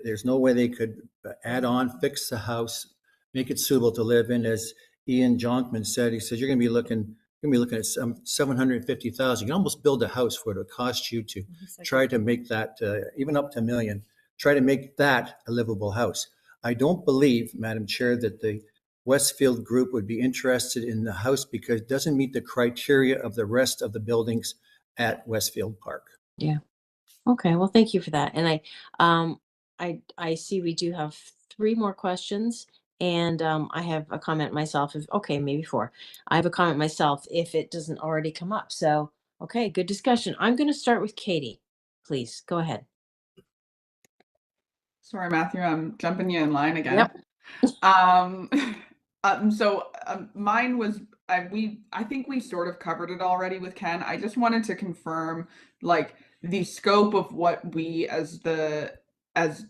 There's no way they could add on, fix the house, make it suitable to live in. As Ian Jonkman said, he says, you're gonna be looking at some 750,000. You can almost build a house for what it would cost you to try to make that, even up to $1 million, try to make that a livable house. I don't believe, Madam Chair, that the Westfield Group would be interested in the house because it doesn't meet the criteria of the rest of the buildings at Westfield Park. Yeah. Okay. Well, thank you for that. And I see we do have 3 more questions, and I have a comment myself. Maybe 4. I have a comment myself if it doesn't already come up. So, okay, good discussion. I'm going to start with Katie. Please go ahead. Sorry, Matthew, I'm jumping you in line again. Yep. Mine was, I think we sort of covered it already with Ken. I just wanted to confirm like the scope of what we as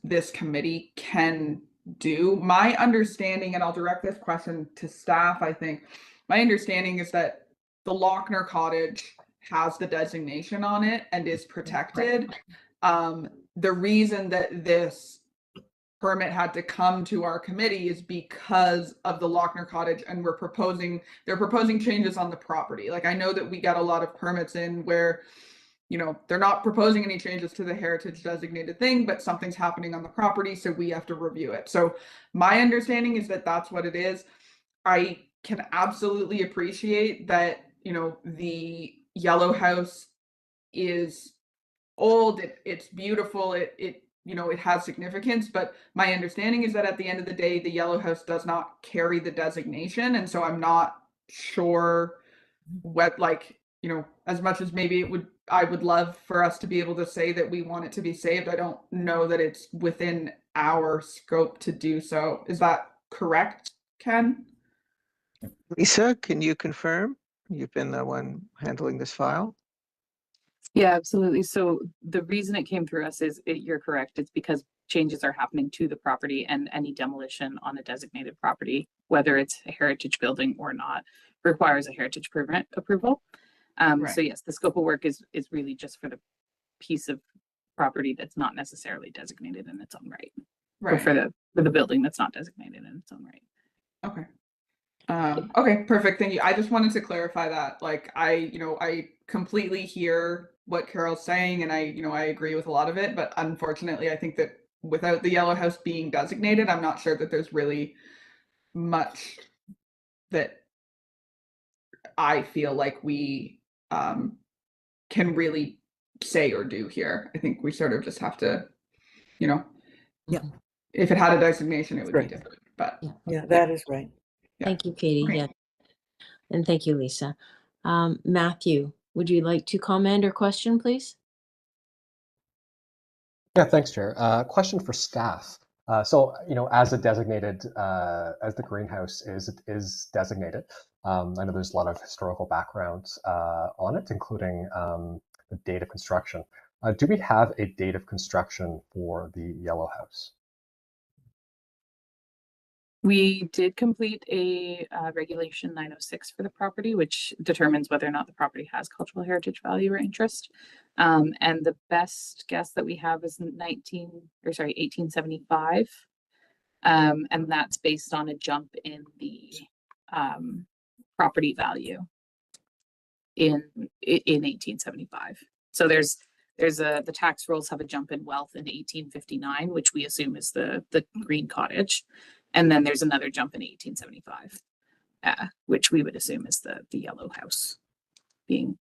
this committee can do. My understanding, and I'll direct this question to staff, I think, my understanding is that the Lochner Cottage has the designation on it and is protected. The reason that this permit had to come to our committee is because of the Lochner Cottage, and they're proposing changes on the property. Like, I know that we got a lot of permits in where, you know, they're not proposing any changes to the heritage designated thing, but something's happening on the property, so we have to review it. So my understanding is that that's what it is. I can absolutely appreciate that, you know, the yellow house is old, it's beautiful, it you know, it has significance, but my understanding is that at the end of the day, the yellow house does not carry the designation. And so I'm not sure what, like, you know, as much as maybe I would love for us to be able to say that we want it to be saved, I don't know that it's within our scope to do so. Is that correct, Ken? Lisa, can you confirm? You've been the one handling this file. Yeah, absolutely. So the reason it came through us is you're correct. It's because changes are happening to the property, and any demolition on a designated property, whether it's a heritage building or not, requires a heritage permit approval. Right. So yes, the scope of work is really just for the piece of property that's not necessarily designated in its own right. Or Right. for the building that's not designated in its own right. Okay. Okay, perfect. Thank you. I just wanted to clarify that. Like, I completely hear what Carol's saying, and I agree with a lot of it, but unfortunately, I think that without the yellow house being designated, I'm not sure that there's really much that I feel like we can really say or do here. I think we sort of just have to, you know, Yeah. if it had a designation, it would Right. be different. But Yeah, that is right. Yeah. Thank you, Katie. Okay. Yeah. And thank you, Lisa. Matthew, would you like to comment or question, please? Yeah, thanks, Chair. Question for staff. So, you know, as a designated, as the greenhouse is designated, I know there's a lot of historical background on it, including the date of construction. Do we have a date of construction for the yellow house? We did complete a regulation 906 for the property, which determines whether or not the property has cultural heritage value or interest. And the best guess that we have is 1875. And that's based on a jump in the property value in 1875. So there's the tax rolls have a jump in wealth in 1859, which we assume is the green cottage. And then there's another jump in 1875. which we would assume is the yellow house being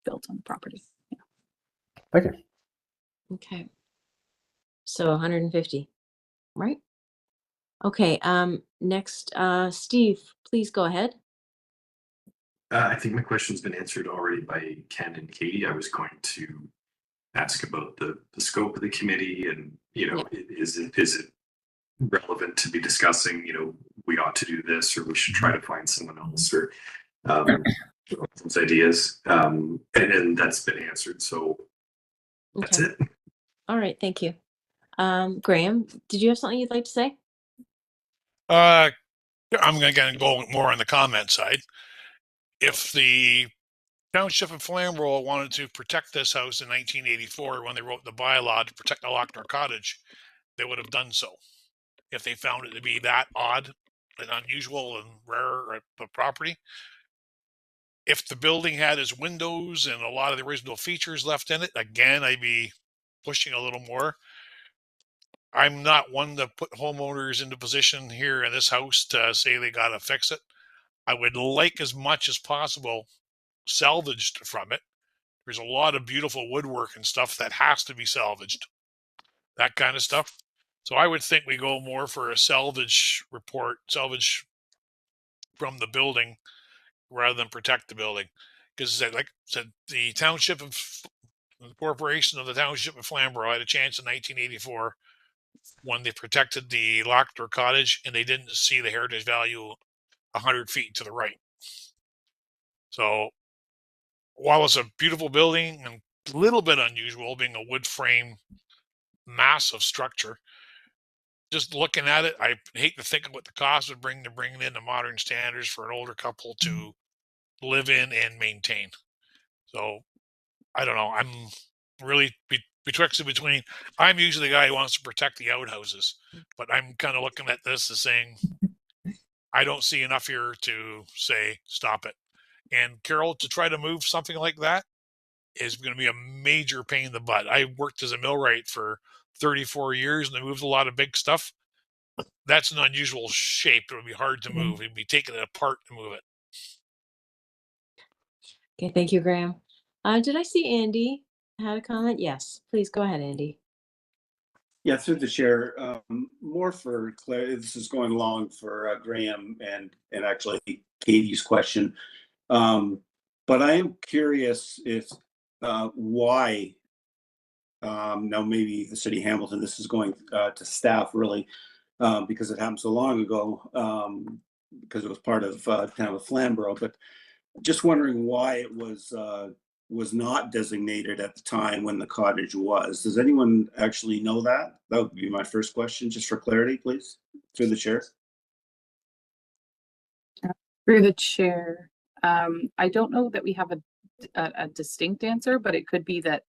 built on the property. Yeah. Thank you. Okay. So 150, right? Okay, next, Steve, please go ahead. I think my question's been answered already by Ken and Katie. I was going to ask about the scope of the committee and, you know, is it relevant to be discussing, you know, we ought to do this or we should try to find someone else or those ideas. And that's been answered. So that's Okay. it. All right, thank you. Graham, did you have something you'd like to say? I'm going to go more on the comment side. If the Township of Flamborough wanted to protect this house in 1984 when they wrote the bylaw to protect the Lochner Cottage, they would have done so. If they found it to be that odd and unusual and rare a property. If the building had its windows and a lot of the original features left in it, again, I'd be pushing a little more. I'm not one to put homeowners into position here in this house to say they got to fix it. I would like as much as possible salvaged from it. There's a lot of beautiful woodwork and stuff that has to be salvaged, that kind of stuff. So I would think we go more for a salvage report, salvage from the building rather than protect the building. Because like I said, the township of the corporation of the township of Flamborough had a chance in 1984 when they protected the Lochner Cottage and they didn't see the heritage value 100 feet to the right. So while it's a beautiful building and a little bit unusual being a wood frame massive structure, just looking at it, I hate to think of what the cost would bring to bring it into modern standards for an older couple to live in and maintain. So I don't know. I'm really betwixt and between. I'm usually the guy who wants to protect the outhouses, but I'm kind of looking at this as saying I don't see enough here to say stop it. And Carol, to try to move something like that is going to be a major pain in the butt. I worked as a millwright for 34 years and I moved a lot of big stuff. That's an unusual shape. It would be hard to move. It'd be taking it apart to move it. Okay, thank you, Graham. Did I see Andy had a comment? Yes, please go ahead, Andy. Yeah, through the chair, more for Claire. This is going along for Graham and actually Katie's question. But I am curious if why now maybe the city of Hamilton, this is going to staff really because it happened so long ago because it was part of kind of a Flamborough, but just wondering why it was not designated at the time when the cottage was. Does anyone actually know that? That would be my first question, just for clarity, please, through the chair. Through the chair, I don't know that we have a distinct answer, but it could be that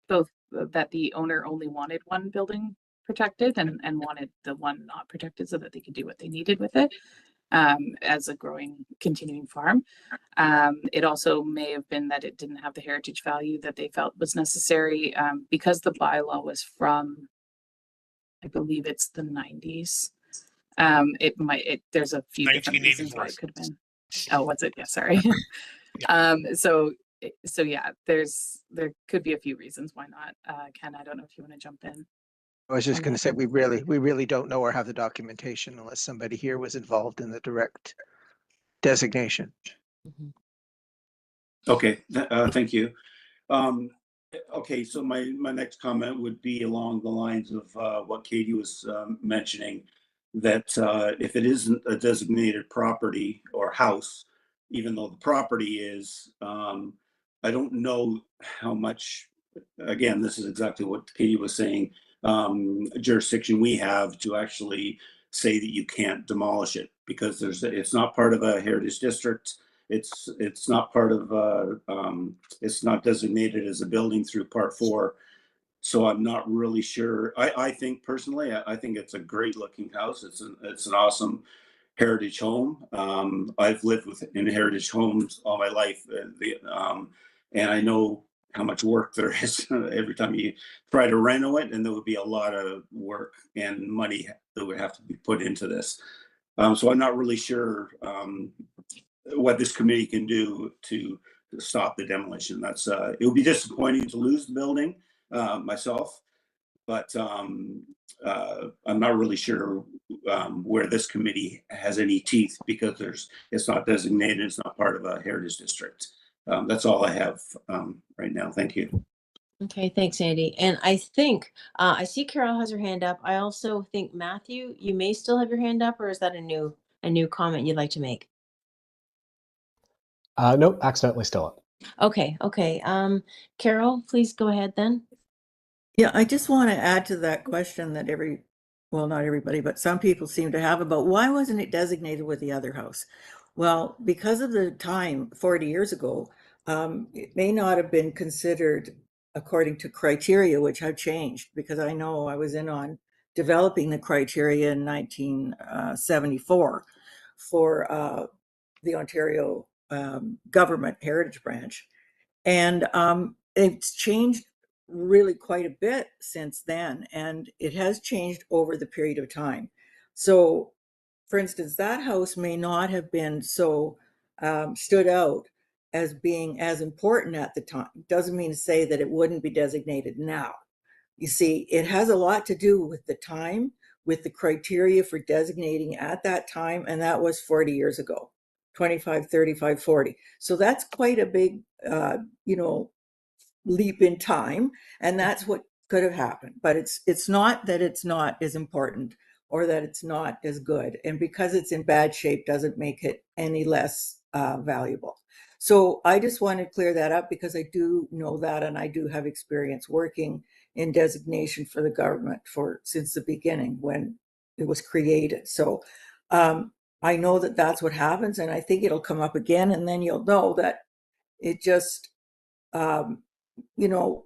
both that the owner only wanted one building protected and wanted the one not protected so that they could do what they needed with it as a growing, continuing farm. It also may have been that it didn't have the heritage value that they felt was necessary because the bylaw was from, I believe it's the 90s. There's a few different reasons why it could have been. Oh, was it? Yeah, sorry. So yeah, there could be a few reasons why not. Ken, I don't know if you want to jump in. I was just going to say we really don't know or have the documentation unless somebody here was involved in the direct designation. Okay, thank you. Okay, so my next comment would be along the lines of what Katie was mentioning, that if it isn't a designated property or house, even though the property is, I don't know how much, again, this is exactly what Katie was saying, jurisdiction we have to actually say that you can't demolish it because it's not part of a heritage district. It's not part of it's not designated as a building through Part 4. So I'm not really sure. I think personally, I think it's a great looking house. It's an awesome heritage home. I've lived in heritage homes all my life, and I know how much work there is every time you try to reno it, and there would be a lot of work and money that would have to be put into this. So I'm not really sure what this committee can do to stop the demolition. That's it would be disappointing to lose the building myself, but I'm not really sure where this committee has any teeth, because it's not designated, it's not part of a heritage district. That's all I have right now. Thank you. Okay, thanks, Andy. And I think I see Carol has her hand up. I also think Matthew, you may still have your hand up, or is that a new comment you'd like to make? Nope, accidentally still up. Okay, okay. Carol, please go ahead then. Yeah, I just want to add to that question that well, not everybody, but some people seem to have about why wasn't it designated with the other house? Well, because of the time 40 years ago, it may not have been considered according to criteria, which have changed, because I know I was in on developing the criteria in 1974 for the Ontario government heritage branch. And it's changed really quite a bit since then, and it has changed over the period of time. So, for instance, that house may not have been so stood out as being as important at the time. Doesn't mean to say that it wouldn't be designated now. You see, it has a lot to do with the time, with the criteria for designating at that time, and that was 40 years ago, 25, 35, 40. So that's quite a big, leap in time, and that's what could have happened. But it's not that it's not as important or that it's not as good, and because it's in bad shape doesn't make it any less valuable. So I just want to clear that up, because I do know that, and I do have experience working in designation for the government since the beginning when it was created. So I know that that's what happens, and I think it'll come up again, and then you'll know that it just you know,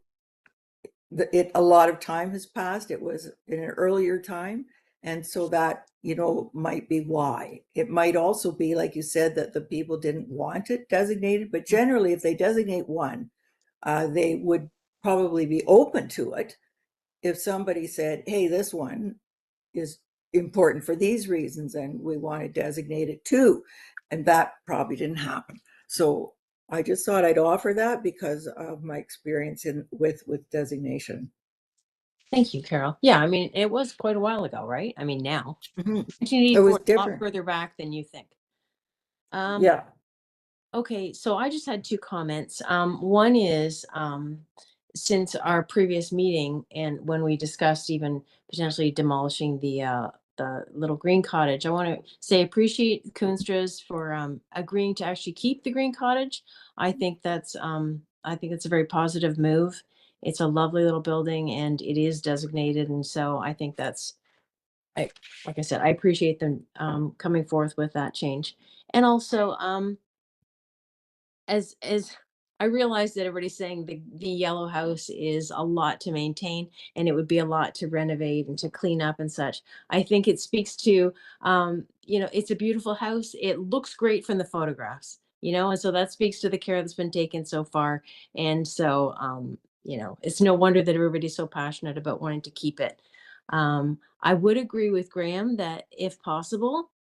a lot of time has passed. It was in an earlier time, and so that might be why. It might also be, like you said, that the people didn't want it designated, but generally if they designate one, they would probably be open to it if somebody said, hey, this one is important for these reasons and we want to designate it too. And that probably didn't happen. So I just thought I'd offer that because of my experience with designation. Thank you, Carol. Yeah, I mean, it was quite a while ago, right? I mean, now. It 1984 was is a lot different. further back than you think. Yeah. Okay, so I just had two comments. One is since our previous meeting and when we discussed even potentially demolishing the little green cottage, I want to say appreciate the Koonstras for agreeing to actually keep the green cottage. I think that's a very positive move. It's a lovely little building and it is designated, and so I think like I said, I appreciate them coming forth with that change. And also as I realize that everybody's saying the yellow house is a lot to maintain and it would be a lot to renovate and to clean up and such. I think it speaks to it's a beautiful house. It looks great from the photographs, and so that speaks to the care that's been taken so far. And so it's no wonder that everybody's so passionate about wanting to keep it. I would agree with Graham that if possible,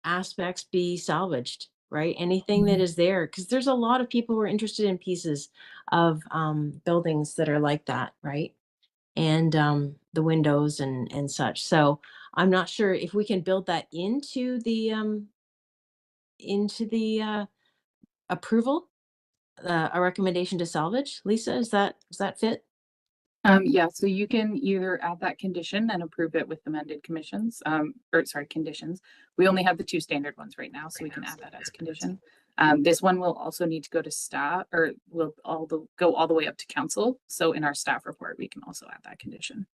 aspects be salvaged, right? Anything that is there, because there's a lot of people who are interested in pieces of buildings that are like that, right? And the windows and such. So I'm not sure if we can build that into the approval, a recommendation to salvage. Lisa, does that fit? Yeah, so you can either add that condition and approve it with amended conditions. We only have the two standard ones right now, so we can add that as condition. This one will also need to go to staff, or will go all the way up to council. So in our staff report, we can also add that condition,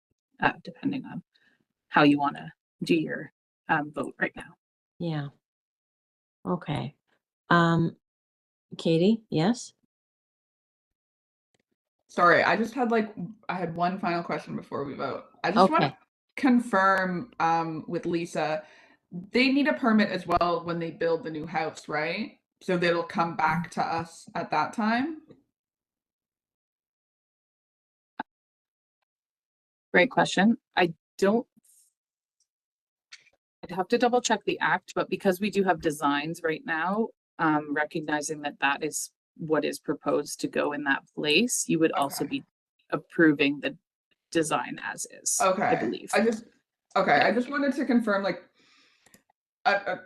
depending on how you want to do your vote right now. Yeah. Okay. Katie, yes? Sorry, I had one final question before we vote. I just want to confirm with Lisa, they need a permit as well when they build the new house, right? So that'll come back to us at that time? Great question. I don't I'd have to double check the act, but because we do have designs right now, recognizing that that is what is proposed to go in that place, you would also Okay. be approving the design as is, I Okay. believe. I just wanted to confirm, like,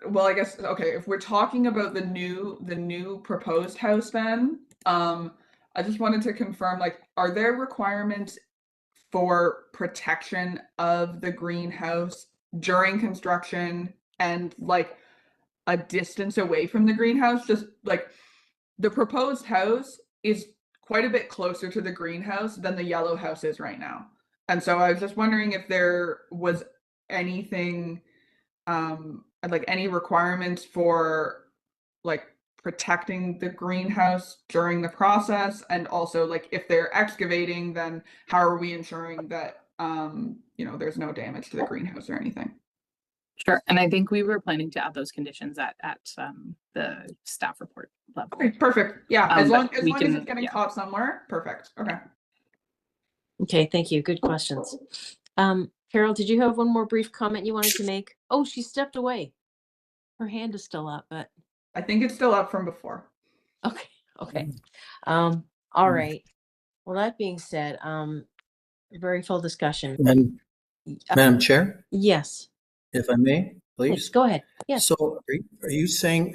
well, I guess, okay, if we're talking about the new proposed house, then, I just wanted to confirm, like, are there requirements for protection of the greenhouse during construction and like a distance away from the greenhouse? Just like the proposed house is quite a bit closer to the greenhouse than the yellow house is right now. And so I was just wondering if there was anything, like any requirements for like protecting the greenhouse during the process, and also like if they're excavating, then how are we ensuring that there's no damage to the greenhouse or anything? Sure, and I think we were planning to add those conditions at the staff report level. Okay, perfect. Yeah, as but long as we long as it's getting caught somewhere, perfect. Okay. Okay, thank you. Good questions. Carol, did you have one more brief comment you wanted to make? Oh, she stepped away. Her hand is still up, but I think it's still up from before. okay. All right. Well, that being said, very full discussion. And Madam Chair, Yes, if I may, please please. go ahead. Yes. So are you saying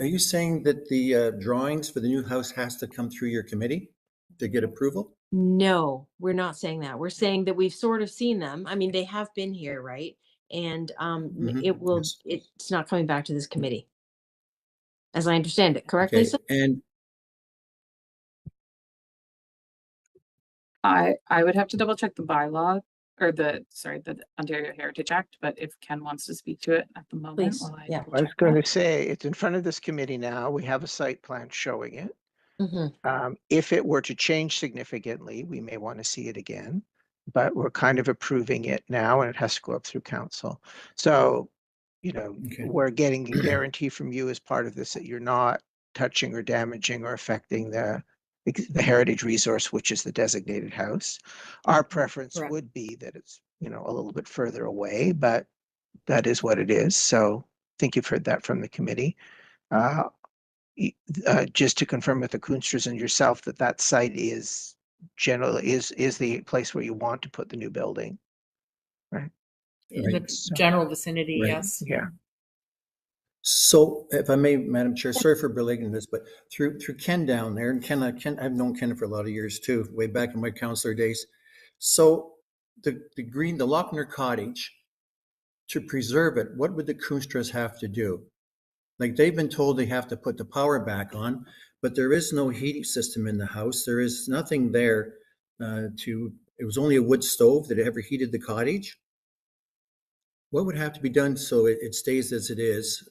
that the drawings for the new house has to come through your committee to get approval? No, we're not saying that. We're saying that we've sort of seen them. I mean, they have been here, right? And Yes. it's not coming back to this committee, as I understand it. Correct, Okay. Lisa? And I would have to double check the bylaw or the Ontario Heritage Act, but if Ken wants to speak to it at the moment, Please, while I yeah. double I was check going that. to say, it's in front of this committee now. We have a site plan showing it. Mm-hmm. If it were to change significantly, we may want to see it again, but we're kind of approving it now and it has to go up through council. So, Okay. we're getting a guarantee from you as part of this that you're not touching or damaging or affecting the heritage resource, which is the designated house. Our preference Correct. would be that it's, a little bit further away, but that is what it is. So I think you've heard that from the committee. Just to confirm with the Koonstras and yourself that site is generally is the place where you want to put the new building, right? In Right. the general vicinity, Right. yes. Yeah. so if I may, Madam Chair, sorry for belaboring this, but through Ken down there, and Ken, I've known Ken for a lot of years too, way back in my councillor days. So the Lochner Cottage, to preserve it, what would the Koonstras have to do? Like, they've been told they have to put the power back on, but there is no heating system in the house. There is nothing there it was only a wood stove that ever heated the cottage. What would have to be done so it stays as it is,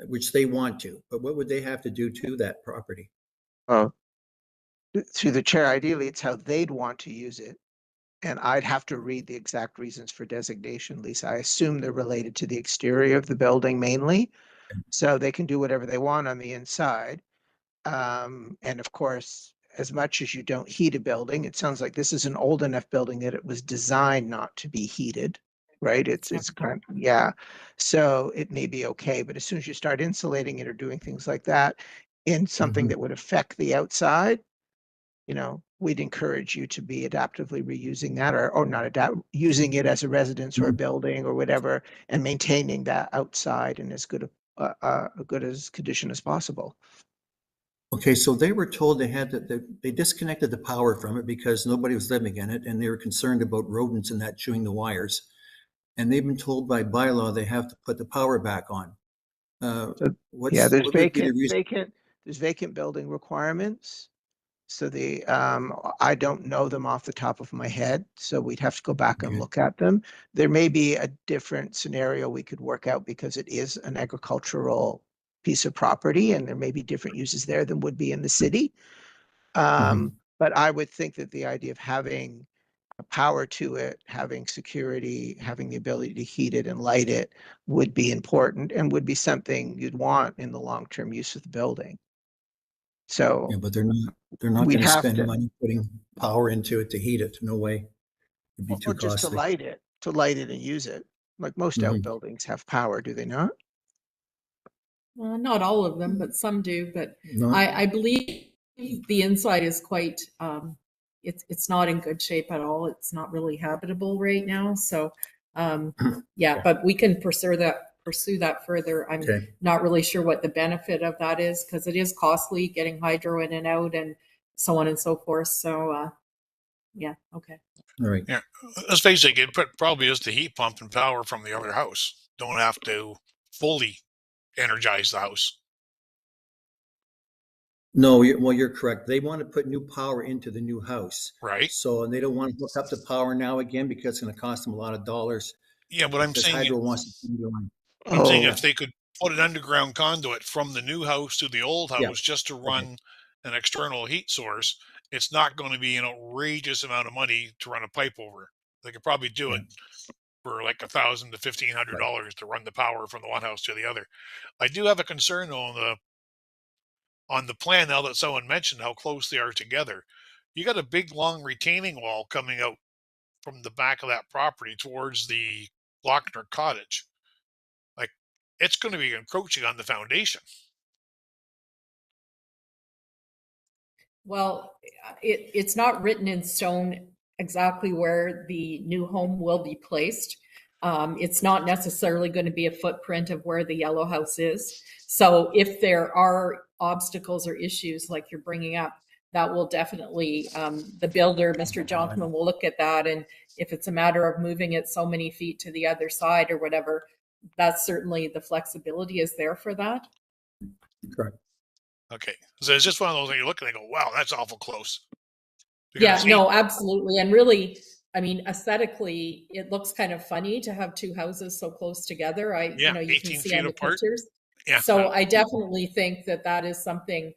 which they want to, but what would they have to do to that property? Well, through the chair, ideally, it's how they'd want to use it. And I'd have to read the exact reasons for designation, Lisa. I assume they're related to the exterior of the building mainly. So they can do whatever they want on the inside. And of course, as much as you don't heat a building, it sounds like this is an old enough building that it was designed not to be heated, right? It's kind of, yeah. So it may be okay, but as soon as you start insulating it or doing things like that in something that would affect the outside, we'd encourage you to be adaptively reusing that or not using it as a residence or a building or whatever, and maintaining that outside in as good a good as condition as possible. Okay, so they were told they disconnected the power from it because nobody was living in it, and they were concerned about rodents and that chewing the wires. And they've been told by bylaw they have to put the power back on. There's vacant building requirements. So I don't know them off the top of my head, so we'd have to go back and look at them. There may be a different scenario we could work out because it is an agricultural piece of property and there may be different uses there than would be in the city. But I would think that the idea of having power to it, having security, having the ability to heat it and light it would be important and would be something you'd want in the long-term use of the building. So yeah, but they're not going to spend money putting power into it to heat it. No way. It'd be too costly. Just to light it and use it. Like most Mhm. outbuildings have power, do they not? Not all of them, but some do. But No. I believe the inside is quite, it's not in good shape at all. It's not really habitable right now. So, yeah, Okay. but we can pursue that further. I'm Okay. not really sure what the benefit of that is because it is costly getting hydro in and out and so on and so forth. So, yeah, okay. All right. Yeah, let's face it, it probably is the heat pump and power from the other house. Don't have to fully energize the house. No, you're correct. They want to put new power into the new house. Right. So, and they don't want to hook up the power now again because it's going to cost them a lot of dollars. Yeah, but I'm Because saying Hydro wants to keep going. I'm saying Oh, if they could put an underground conduit from the new house to the old Yeah. house just to Okay. run an external heat source, it's not going to be an outrageous amount of money to run a pipe over. They could probably do Yeah. it for like $1,000 to $1,500 to run the power from the one house to the other. I do have a concern on the plan now that someone mentioned how close they are together. You got a big long retaining wall coming out from the back of that property towards the Lochner cottage. Like it's going to be encroaching on the foundation. Well, it's not written in stone exactly where the new home will be placed. It's not necessarily going to be a footprint of where the yellow house is. So if there are obstacles or issues like you're bringing up, that will definitely, the builder, Mr. Jonkman, will look at that. And if it's a matter of moving it so many feet to the other side or whatever, that's certainly the flexibility is there for that. Correct. Okay, so it's just one of those things you look and they go, "Wow, that's awful close." Because Yeah, it's no, absolutely. And really, I mean, aesthetically, it looks kind of funny to have two houses so close together. yeah, You can 18 see feet on the apart. pictures. Yeah, So I definitely think that that is something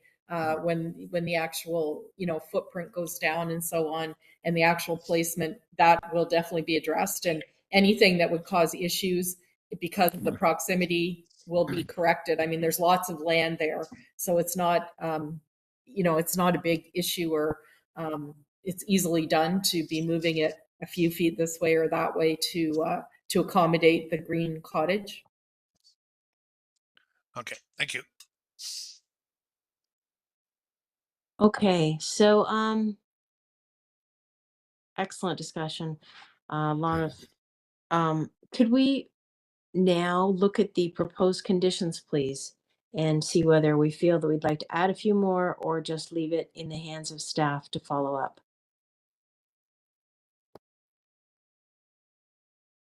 when the actual, footprint goes down and so on, and the actual placement, that will definitely be addressed. And anything that would cause issues because of the proximity will be corrected. I mean, there's lots of land there, so it's not, it's not a big issue or it's easily done to be moving it a few feet this way or that way to accommodate the green cottage. okay, thank you. Okay, so excellent discussion. A lot of could we now look at the proposed conditions, please, and see whether we feel that we'd like to add a few more or just leave it in the hands of staff to follow up.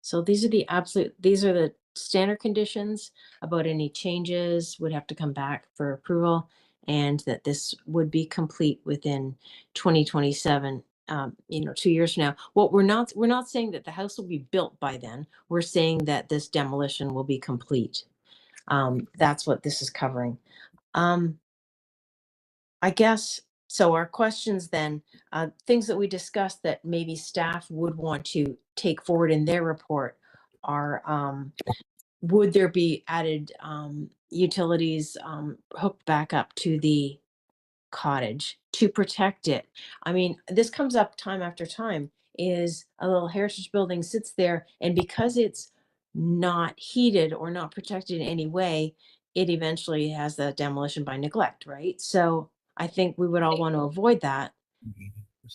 So these are the standard conditions. About any changes would have to come back for approval, and that this would be complete within 2027, 2 years from now. What we're not saying that the house will be built by then. We're saying that this demolition will be complete. That's what this is covering. I guess, so our questions then, things that we discussed that maybe staff would want to take forward in their report are, would there be added utilities hooked back up to the cottage to protect it? I mean, this comes up time after time, is a little heritage building sits there, and because it's not heated or not protected in any way, it eventually has the demolition by neglect, right? So I think we would all want to avoid that.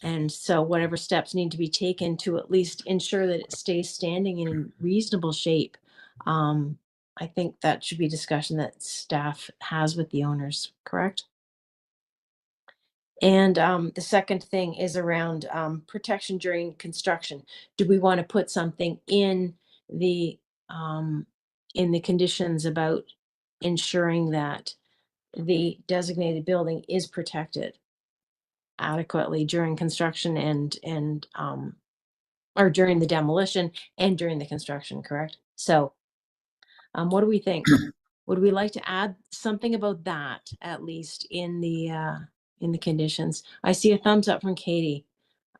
And so whatever steps need to be taken to at least ensure that it stays standing in reasonable shape. I think that should be discussion that staff has with the owners, correct? And the second thing is around protection during construction. Do we want to put something um, in the conditions about ensuring that the designated building is protected adequately during construction and or during the demolition and during the construction, correct? So what do we think? Would we like to add something about that at least in the conditions? I see a thumbs up from Katie.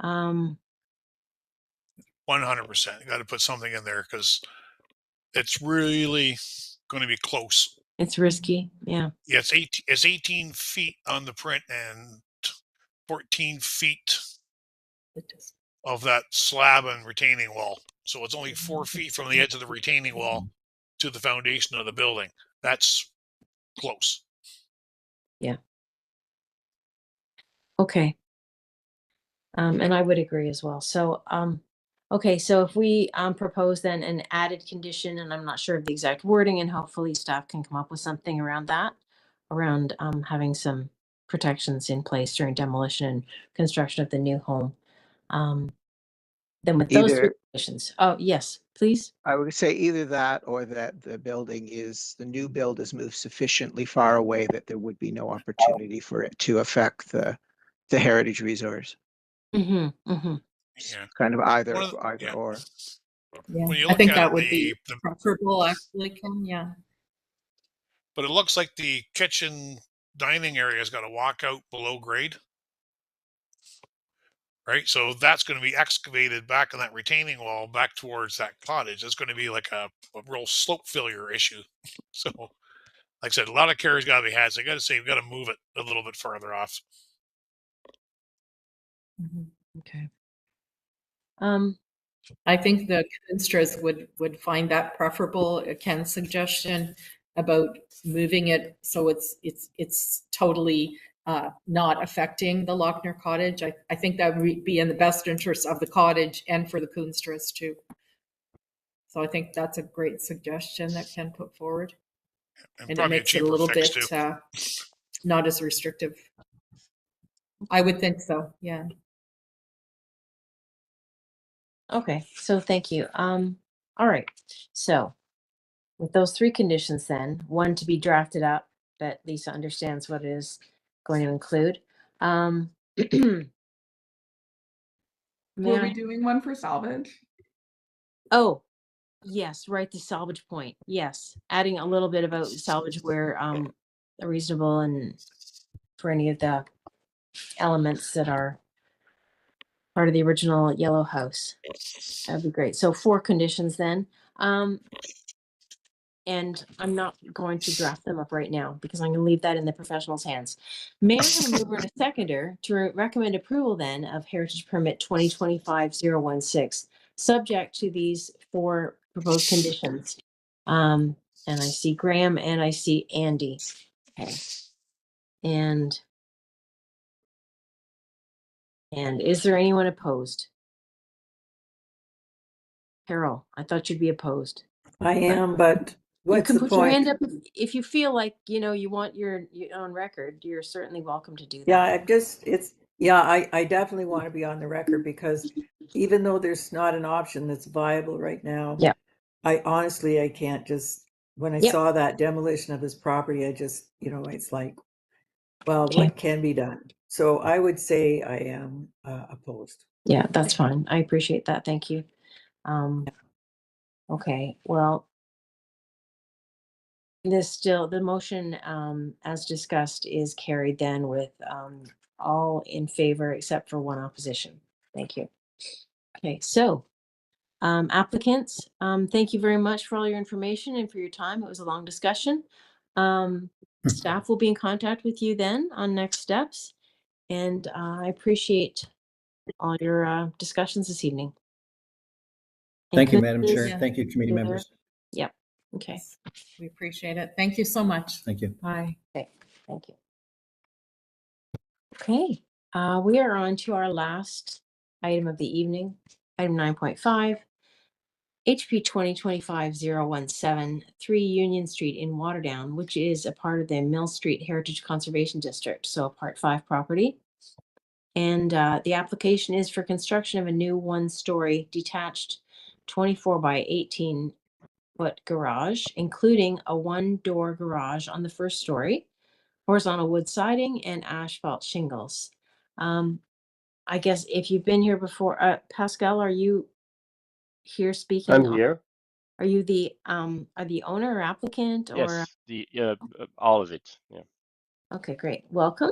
100%. You got to put something in there because it's really going to be close. It's risky. Yeah. Yeah, it's 18 feet on the print and 14 feet of that slab and retaining wall. So it's only 4 feet from the edge of the retaining wall to the foundation of the building. That's close. Yeah. Okay. And I would agree as well. So, okay, so if we propose then an added condition, and I'm not sure of the exact wording, and hopefully staff can come up with something around that, around having some protections in place during demolition and construction of the new home. Then with those three Either, conditions, oh, yes, please. I would say either that or that the new build is moved sufficiently far away that there would be no opportunity for it to affect the heritage resource. Mm-hmm, mm-hmm. Yeah. Kind of either Yeah. or. Yeah, When you I look think at that it, would be preferable, actually, Ken, yeah. but it looks like the kitchen dining area has got a walkout below grade. Right. So that's going to be excavated back in that retaining wall back towards that cottage. It's going to be like a real slope failure issue. So, like I said, a lot of care's got to be had. So you got to say, you've got to move it a little bit further off. Okay. I think the Kunstras would find that preferable. Ken's suggestion about moving it so it's totally not affecting the Lochner cottage. I think that would be in the best interest of the cottage and for the Kunstras too. So I think that's a great suggestion that Ken put forward, and it probably makes it a little bit not as restrictive. I would think so. Yeah. Okay, so thank you. All right. So with those three conditions then, one to be drafted up, that Lisa understands what it is going to include. May Were we I- doing one for salvage? Oh, yes, right, the salvage point. Yes, adding a little bit about salvage where reasonable and for any of the elements that are part of the original yellow house. That'd be great. So 4 conditions then. And I'm not going to draft them up right now because I'm going to leave that in the professionals' hands. May I have a mover and a seconder to recommend approval then of Heritage Permit 2025-016, subject to these 4 proposed conditions? And I see Graham and I see Andy. Okay. And is there anyone opposed? Carol, I thought you'd be opposed. I am, but You what's can the put your hand point? up if you feel like, you want your own record. You're certainly welcome to do that. Yeah, I definitely want to be on the record because even though there's not an option that's viable right now, Yeah. I honestly, I can't just, when I Yep. saw that demolition of his property, I just, it's like, well, Okay. what can be done? So I would say I am opposed. Yeah, that's fine. I appreciate that. Thank you. Okay, well, the motion, as discussed, is carried then with all in favor except for 1 opposition. Thank you. Okay, so applicants, thank you very much for all your information and for your time. It was a long discussion. Staff will be in contact with you then on next steps. And I appreciate all your discussions this evening. Thank you, Madam Chair. Yeah. Thank you, committee members. Yep. Okay. We appreciate it. Thank you so much. Thank you. Bye. Okay. Thank you. Okay. We are on to our last item of the evening, item 9.5. HP 2025-017, 3 Union Street in Waterdown, which is a part of the Mill Street Heritage Conservation District, so a Part 5 property. And the application is for construction of a new 1-story detached 24 by 18 foot garage, including a 1-door garage on the 1st story, horizontal wood siding, and asphalt shingles. I guess if you've been here before, Pascal, are you here speaking? I'm here. Are you the owner or applicant or? Yes, all of it. Yeah. Okay, great. Welcome.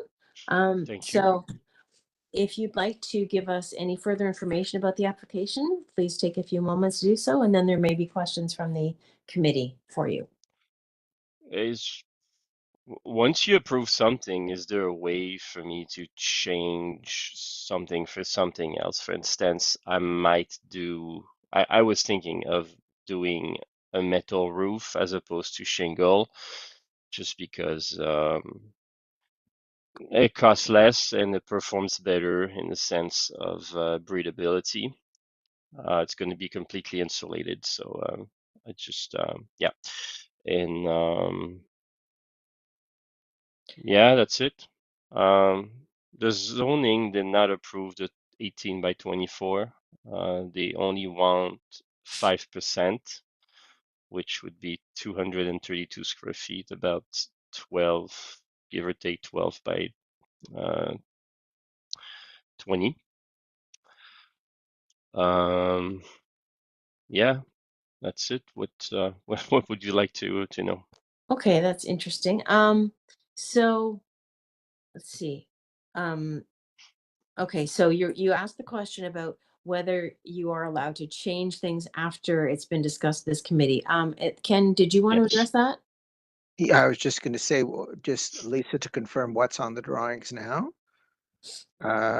Thank you. So if you'd like to give us any further information about the application, please take a few moments to do so, and then there may be questions from the committee for you. Once you approve something, is there a way for me to change something for something else? For instance, I might do I was thinking of doing a metal roof as opposed to shingle, just because it costs less and it performs better in the sense of breathability. It's going to be completely insulated, so I just yeah, and yeah, that's it. The zoning did not approve the 18 by 24. They only want 5%, which would be 232 square feet, about 12, give or take 12 by 20. Yeah, that's it. What what would you like to know? Okay, that's interesting. So let's see. Um, okay, so you asked the question about whether you are allowed to change things after it's been discussed this committee. Ken, did you want to Yes. address that? Yeah, I was just going to say, just Lisa to confirm what's on the drawings now.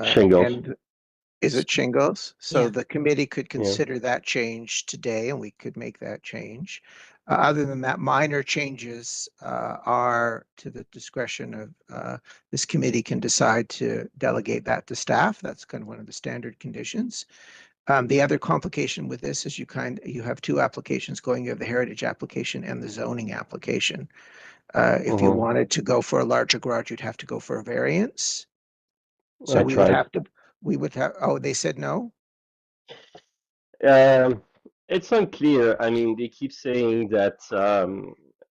Shingles. And is it shingles? So Yeah. the committee could Yeah. consider that change today and we could make that change. Other than that, minor changes are to the discretion of this committee can decide to delegate that to staff. That's kind of one of the standard conditions. The other complication with this is you have two applications going. You have the heritage application and the zoning application. If you wanted to go for a larger garage, you'd have to go for a variance. So I we would tried. have to, oh, they said no? It's unclear. I mean, they keep saying that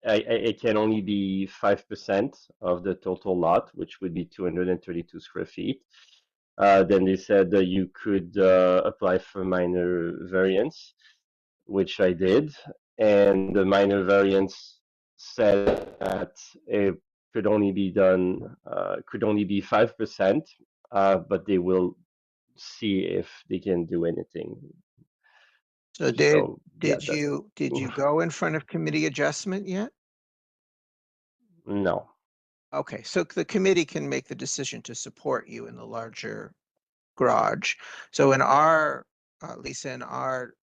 it can only be 5% of the total lot, which would be 232 square feet. Then they said that you could apply for minor variance, which I did, and the minor variance said that it could only be done, could only be 5%, but they will see if they can do anything. So So yeah, did you go in front of committee adjustment yet? No. Okay, so the committee can make the decision to support you in the larger garage. So in our, Lisa, in our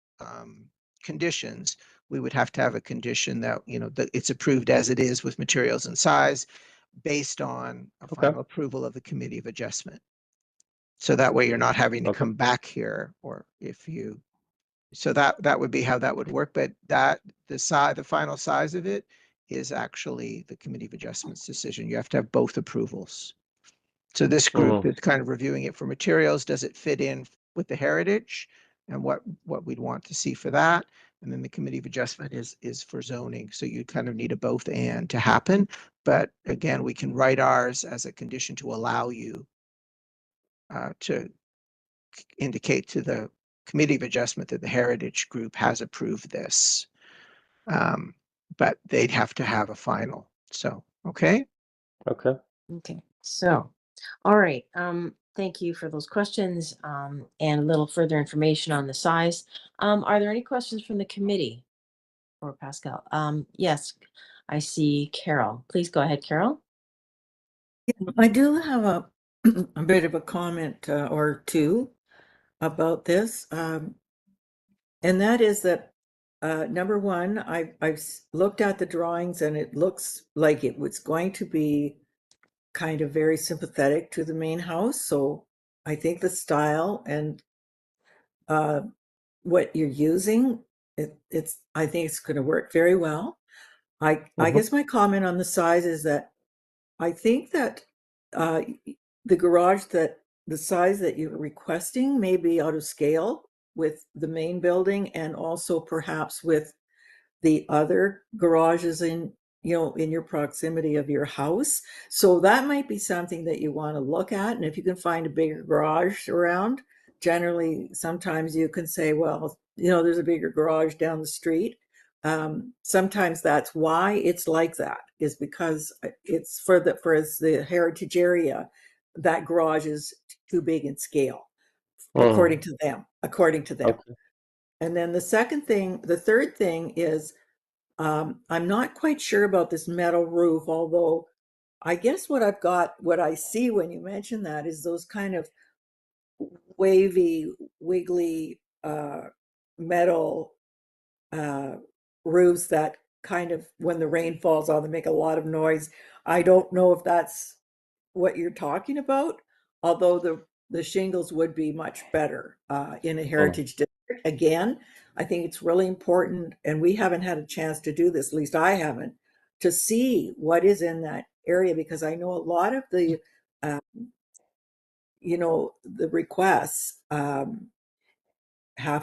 conditions, we would have to have a condition that, that it's approved as it is with materials and size based on a final approval of the committee of adjustment. So that way you're not having to come back here, or if you, so that would be how that would work. But the final size of it is actually the committee of adjustments decision. You have to have both approvals. So this group is kind of reviewing it for materials. Does it fit in with the heritage and what we'd want to see for that? And then the committee of adjustment is for zoning. So you kind of need a both and to happen. But again, we can write ours as a condition to allow you to indicate to the committee of adjustment that the heritage group has approved this. But they'd have to have a final. So, okay. Okay. Okay. So, all right. Thank you for those questions and a little further information on the size. Are there any questions from the committee or Pascal? Yes, I see Carol. Please go ahead, Carol. I do have a bit of a comment or two about this. And that is that number one, I've looked at the drawings and it looks like it was going to be kind of very sympathetic to the main house. So I think the style and what you're using, I think it's going to work very well. I guess my comment on the size is that I think that the garage the size that you're requesting may be out of scale with the main building and also perhaps with the other garages in your proximity of your house. So that might be something that you want to look at. And if you can find a bigger garage around, generally, sometimes you can say, well, there's a bigger garage down the street. Sometimes that's why it's like that, is because it's for the heritage area, that garage is too big in scale, according to them. Okay. And then the third thing is, I'm not quite sure about this metal roof, although I guess what I see when you mention that is those kind of wavy, wiggly metal roofs that kind of, when the rain falls on them, make a lot of noise. I don't know if that's what you're talking about, although the shingles would be much better in a heritage district. Again, I think it's really important, and we haven't had a chance to do this, at least I haven't, to see what is in that area, because I know a lot of the the requests have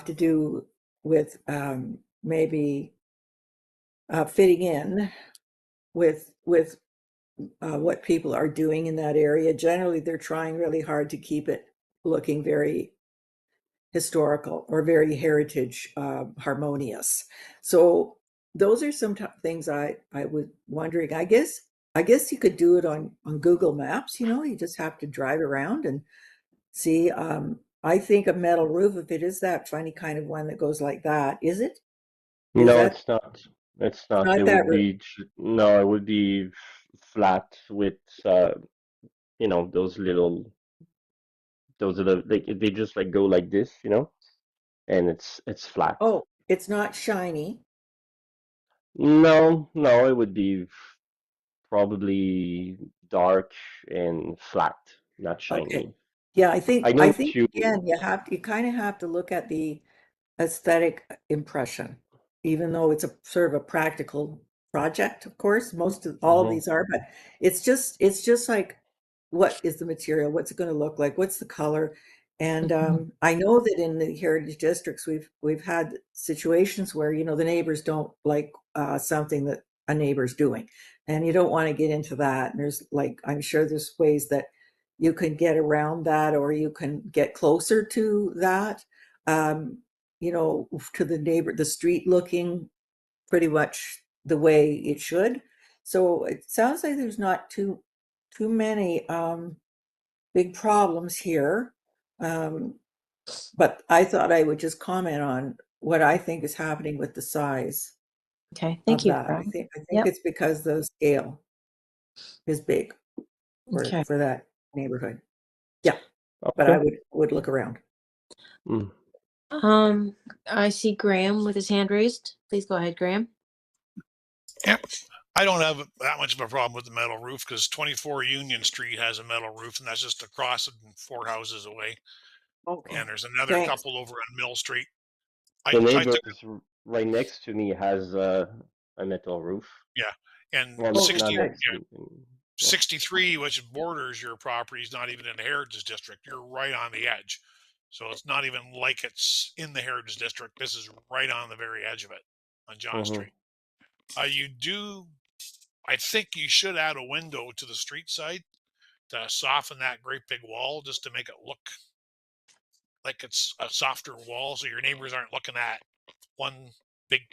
to do with maybe fitting in with what people are doing in that area. Generally, they're trying really hard to keep it looking very historical or very heritage harmonious. So those are some things I was wondering. I guess you could do it on Google Maps. You just have to drive around and see. I think a metal roof, if it is that funny kind of one that goes like that, is it? Is No, that it's not. It's not. not It that would roof? be no, it would be flat with those little like they just like go like this, and it's flat. Oh, it's not shiny. No, no, it would be probably dark and flat, not Okay. shiny. Yeah, I I think know what you. again you kind of have to look at the aesthetic impression, even though it's a sort of a practical project, of course, most of all of Mhm, these are, but it's just like, what is the material? What's it going to look like? What's the color? And I know that in the heritage districts, we've had situations where, the neighbors don't like something that a neighbor's doing, and you don't want to get into that. And there's I'm sure there's ways that you can get around that, or you can get closer to that. Um, to the street looking pretty much the way it should. So it sounds like there's not too many big problems here. But I thought I would just comment on what I think is happening with the size Okay, of thank you, that. I Brad. think Yep. it's because the scale is big Okay. for that neighborhood. Yeah, but I okay. would look around. Mm. I see Graham with his hand raised. Please go ahead, Graham. Yep. I don't have that much of a problem with the metal roof because 24 Union Street has a metal roof, and that's just across it and 4 houses away. Okay, And there's another thanks. couple over on Mill Street. The I took neighbors right next to me has a metal roof. yeah, and Well, Oh, not 60 okay. next to me. Yeah. 63, which borders your property, is not even in the Heritage District. You're right on the edge. So it's not even like it's in the Heritage District. This is right on the very edge of it on John Mhm. Street. I think you should add a window to the street side to soften that great big wall just to make it look like it's a softer wall so your neighbors aren't looking at one big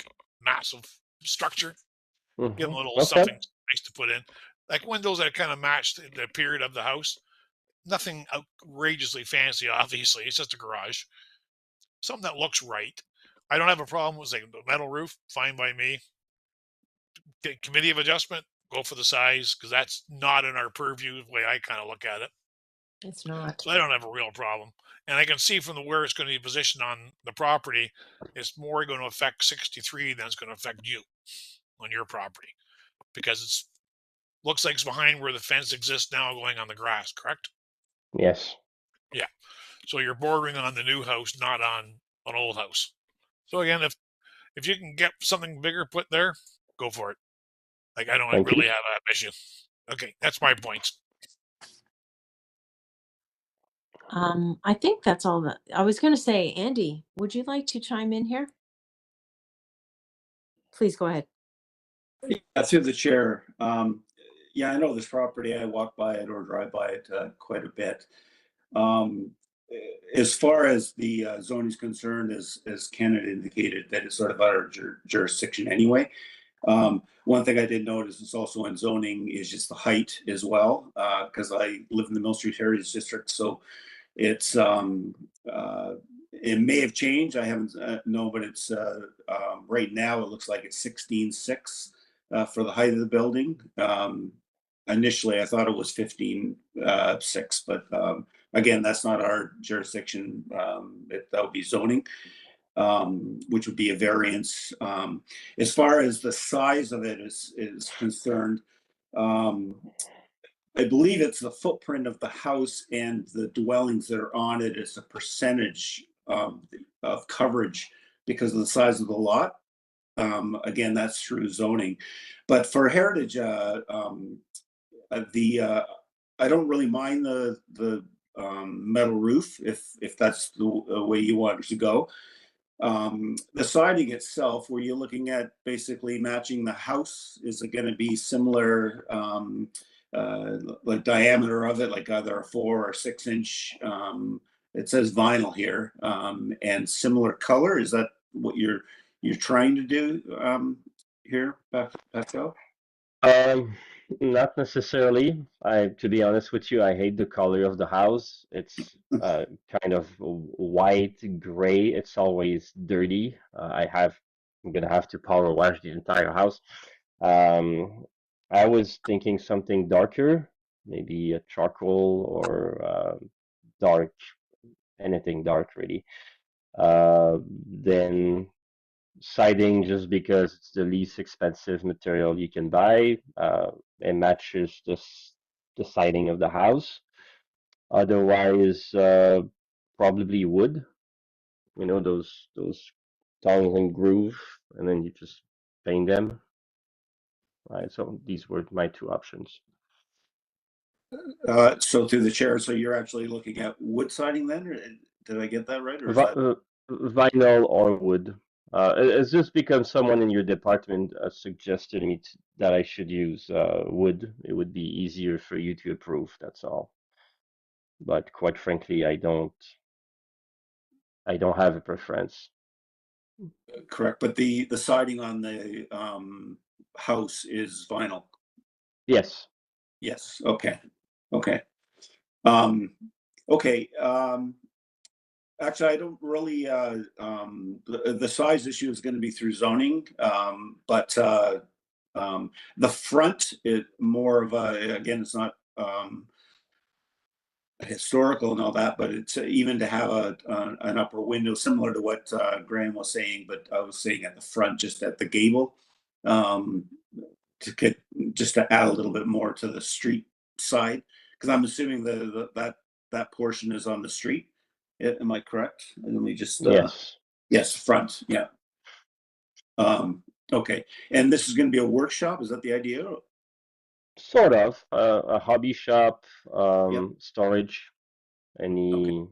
massive structure. Give them a little Okay. something nice to put in. Like windows that kind of match the period of the house. Nothing outrageously fancy, obviously. It's just a garage. Something that looks right. I don't have a problem with the metal roof. Fine by me. Committee of adjustment, go for the size because that's not in our purview the way I kind of look at it. It's not. So I don't have a real problem. And I can see from where it's going to be positioned on the property, it's more going to affect 63 than it's going to affect you on your property because it's looks like it's behind where the fence exists now going on the grass, correct? Yes. Yeah. So you're bordering on the new house, not on an old house. So again, if you can get something bigger put there, go for it. Like I don't Thank really you. have an issue. Okay, that's my points. I think that's all that I was going to say. Andy, would you like to chime in here? Please go ahead. Yeah, through the chair. Yeah, I know this property. I walk by it or drive by it quite a bit. As far as the zoning is concerned, as Ken had indicated, that it's sort of our jurisdiction anyway. One thing I did notice is also in zoning is just the height as well, because I live in the Mill Street Heritage District, so it's it may have changed. I haven't no, but it's right now it looks like it's 16.6 for the height of the building. Initially, I thought it was 15.6, but again, that's not our jurisdiction. That would be zoning. which would be a variance. As far as the size of it is concerned, I believe it's the footprint of the house and the dwellings that are on it is a percentage of coverage because of the size of the lot. Again, that's through zoning. But for heritage, I don't really mind the metal roof if that's the way you want it to go. The siding itself, were you looking at basically matching the house? Is it going to be similar, like diameter of it, like either a 4 or 6 inch? It says vinyl here, and similar color. Is that what you're trying to do here, Pascal? Not necessarily. To be honest with you, I hate the color of the house. It's kind of white, gray. It's always dirty. I'm gonna have to power wash the entire house. I was thinking something darker, maybe a charcoal or dark, anything dark really. Then siding, just because it's the least expensive material you can buy. It matches the siding of the house. Otherwise, probably wood. You know, those tongues and groove, and then you just paint them. Right. So these were my two options. So through the chair, so you're actually looking at wood siding then? Or did I get that right? Or is that... Vinyl or wood. It's just because someone in your department suggested me that I should use wood. It would be easier for you to approve. That's all. But quite frankly, I don't have a preference. Correct, but the siding on the house is vinyl. Yes. Yes. Okay. Okay. Okay. Actually, I don't really. The size issue is going to be through zoning, but the front is more of a. Again, it's not historical and all that, but it's even to have an upper window similar to what Graham was saying, but I was saying at the front, just at the gable, to get just to add a little bit more to the street side, because I'm assuming that portion is on the street. Am I correct? And let me just yes, front, yeah. Okay, and this is going to be a workshop. Is that the idea? Sort of a hobby shop, storage, anything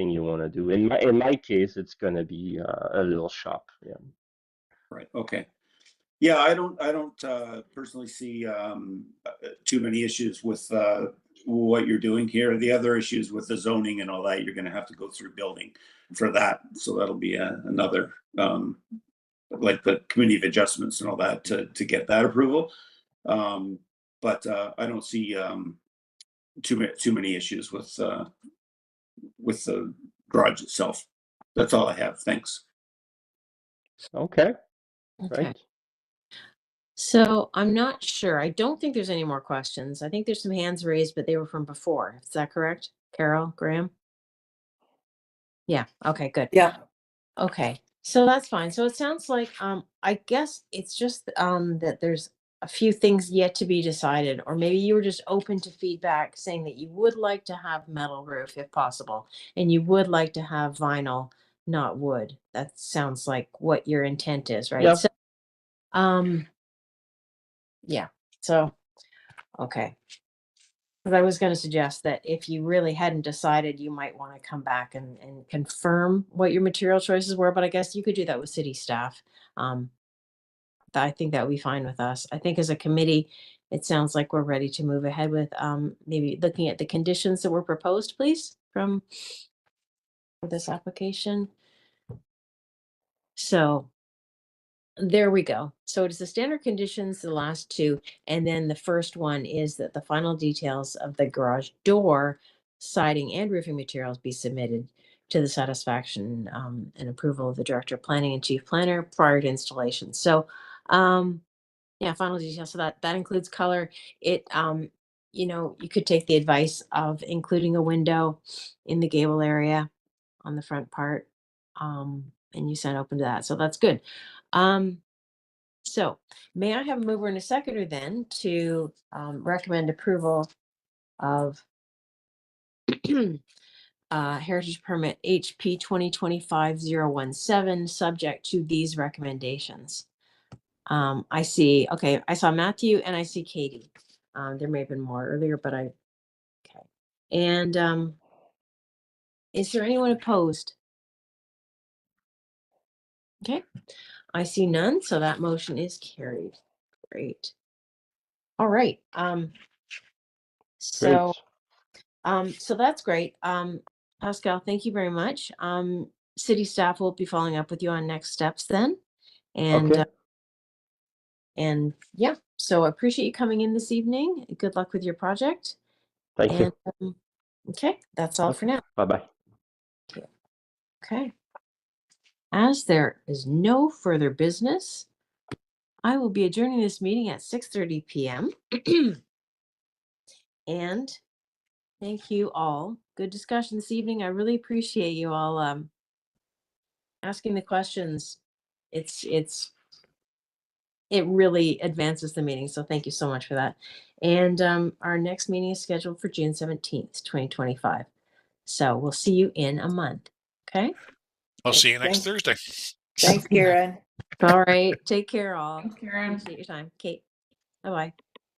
you want to do. In my case, it's going to be a little shop. Yeah. Right. Okay. Yeah, I don't personally see too many issues with what you're doing here. The other issues with the zoning and all that, you're going to have to go through building for that. So that'll be another like the committee of adjustments and all that to get that approval. But I don't see too many issues with the garage itself. That's all I have. Thanks. Okay. Okay. Right. So I'm not sure. I don't think there's any more questions. I think there's some hands raised, but they were from before. Is that correct? Carol, Graham? Yeah. Okay, good. Yeah. Okay. So that's fine. So it sounds like I guess it's just that there's a few things yet to be decided, or maybe you were just open to feedback saying that you would like to have metal roof if possible, and you would like to have vinyl, not wood. That sounds like what your intent is, right? Yeah. So yeah. So okay. Because I was going to suggest that if you really hadn't decided, you might want to come back and confirm what your material choices were. But I guess you could do that with city staff. I think that would be fine with us. I think as a committee, it sounds like we're ready to move ahead with maybe looking at the conditions that were proposed, please, for this application. So there we go. So it is the standard conditions, the last two, and then the first one is that the final details of the garage door, siding, and roofing materials be submitted to the satisfaction and approval of the Director of Planning and Chief Planner prior to installation. So yeah, final details. So that includes color. It you could take the advice of including a window in the gable area on the front part. and you sound open to that. So that's good. So may I have a mover and a seconder then to recommend approval of Heritage Permit HP 2025-017, subject to these recommendations. I see, okay, I saw Matthew and I see Katie. There may have been more earlier, but okay. And is there anyone opposed? Okay, I see none, so that motion is carried. Great. All right. So that's great. Pascal, thank you very much. City staff will be following up with you on next steps then. And Okay. and yeah, so I appreciate you coming in this evening. Good luck with your project. Thank And you. okay, that's all for now. Bye-bye. Okay. As there is no further business, I will be adjourning this meeting at 6:30 p.m. And thank you all. Good discussion this evening. I really appreciate you all asking the questions. It really advances the meeting. So thank you so much for that. And our next meeting is scheduled for June 17th, 2025. So we'll see you in a month. Okay. I'll see you next Thursday. Thanks, Karen. All right. Take care all. Thanks, Karen. Appreciate your time. Kate. Bye-bye.